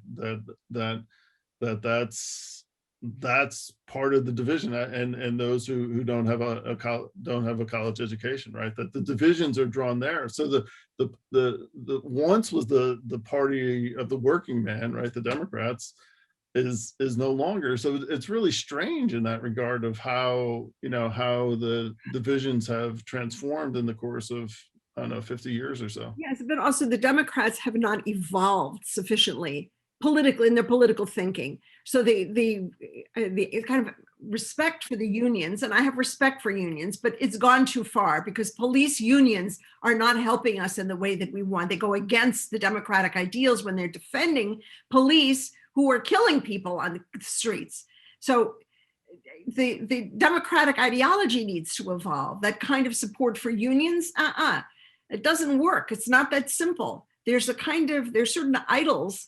That's part of the division, and those who don't have a college education, right? That the divisions are drawn there. So the once was the party of the working man, right? The Democrats is no longer. So it's really strange in that regard of how the divisions have transformed in the course of, I don't know, 50 years or so. Yes, but also the Democrats have not evolved sufficiently politically in their political thinking. So the kind of respect for the unions, and I have respect for unions, but it's gone too far, because police unions are not helping us in the way that we want. They go against the democratic ideals when they're defending police who are killing people on the streets. So the democratic ideology needs to evolve. That kind of support for unions, it doesn't work. It's not that simple. There's certain idols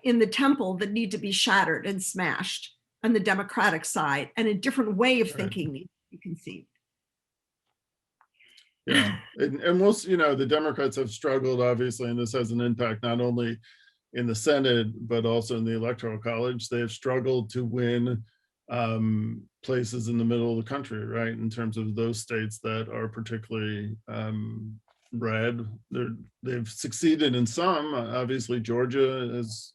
in the temple that need to be shattered and smashed. on the Democratic side, and a different way of Right. thinking needs to be conceived. Yeah, and most, the Democrats have struggled, obviously, and this has an impact not only in the Senate, but also in the Electoral College. They have struggled to win places in the middle of the country, right? In terms of those states that are particularly red. They've succeeded in some. Obviously, Georgia is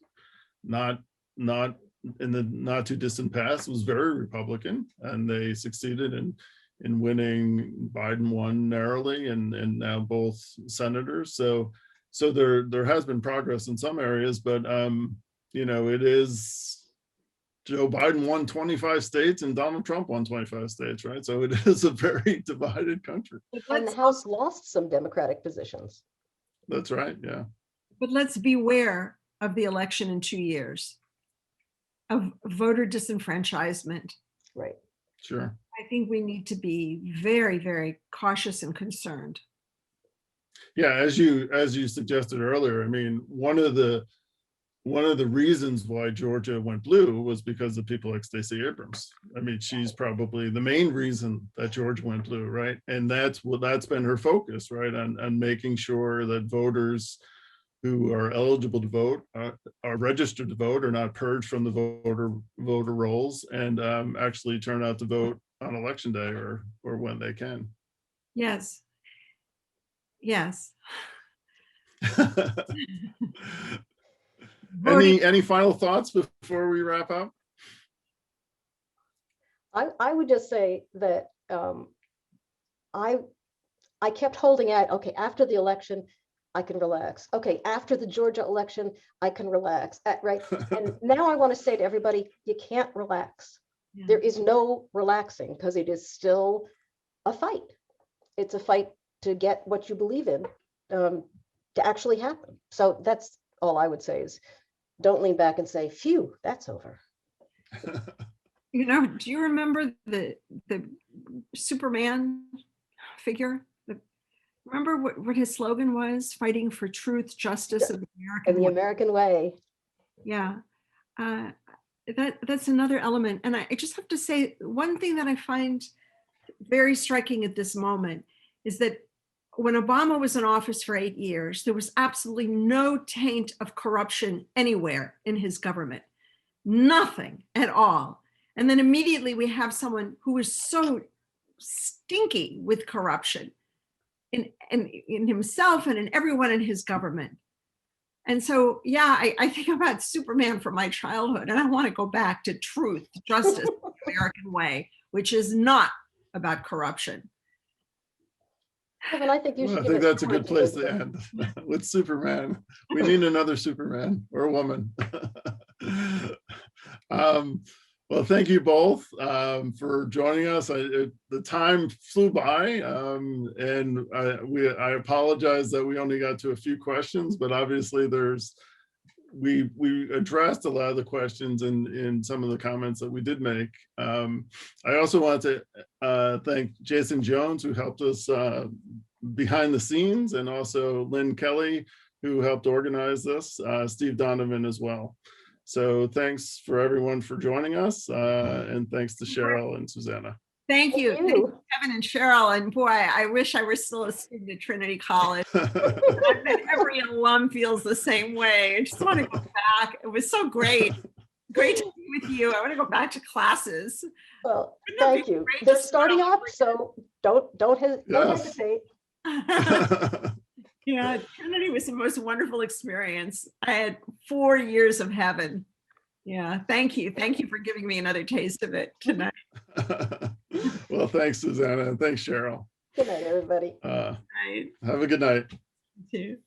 not in the not too distant past was very Republican, and they succeeded in winning. Biden won narrowly, and now both senators. So there has been progress in some areas, but it is Joe Biden won 25 states and Donald Trump won 25 states, right? So it is a very divided country. And the House lost some Democratic positions. That's right, yeah. But let's beware of the election in 2 years, of voter disenfranchisement. Right. Sure. I think we need to be very, very cautious and concerned. Yeah, as you suggested earlier, I mean, one of the reasons why Georgia went blue was because of people like Stacey Abrams. I mean, she's probably the main reason that Georgia went blue, right? And that's been her focus, right? On making sure that voters who are eligible to vote are registered to vote, are not purged from the voter rolls, and actually turn out to vote on election day or when they can. Yes. Yes. Any final thoughts before we wrap up? I would just say that I kept holding out. Okay, after the election, I can relax. Okay, after the Georgia election, I can relax. Right. And now I want to say to everybody, you can't relax. Yeah. There is no relaxing, because it is still a fight. It's a fight to get what you believe in to actually happen. So that's all I would say, is don't lean back and say, phew, that's over. Do you remember the Superman figure? Remember what his slogan was? Fighting for truth, justice, and the American And the way. American way. Yeah. That's another element. And I just have to say, one thing that I find very striking at this moment is that when Obama was in office for 8 years, there was absolutely no taint of corruption anywhere in his government. Nothing at all. And then immediately we have someone who is so stinky with corruption in himself and in everyone in his government. And so, yeah, I think about Superman from my childhood, and I want to go back to truth, justice, the American way, which is not about corruption. Kevin, I think you should. I think that's a good place to end with Superman. We need another Superman or a woman. Well, thank you both for joining us. The time flew by, and I apologize that we only got to a few questions, but obviously we addressed a lot of the questions in some of the comments that we did make. I also want to thank Jason Jones, who helped us behind the scenes, and also Lynn Kelly, who helped organize this, Steve Donovan as well. So thanks for everyone for joining us, and thanks to Cheryl and Susannah. Thank you, Kevin and Cheryl. And boy, I wish I were still a student at Trinity College. I bet every alum feels the same way. I just want to go back. It was so great. Great to be with you. I want to go back to classes. Well, thank you. They're starting up, so don't hesitate. Yeah, Trinity was the most wonderful experience. I had 4 years of heaven. Yeah, thank you. Thank you for giving me another taste of it tonight. Well, thanks, Susannah, and thanks, Cheryl. Good night, everybody. Right. Have a good night. You too.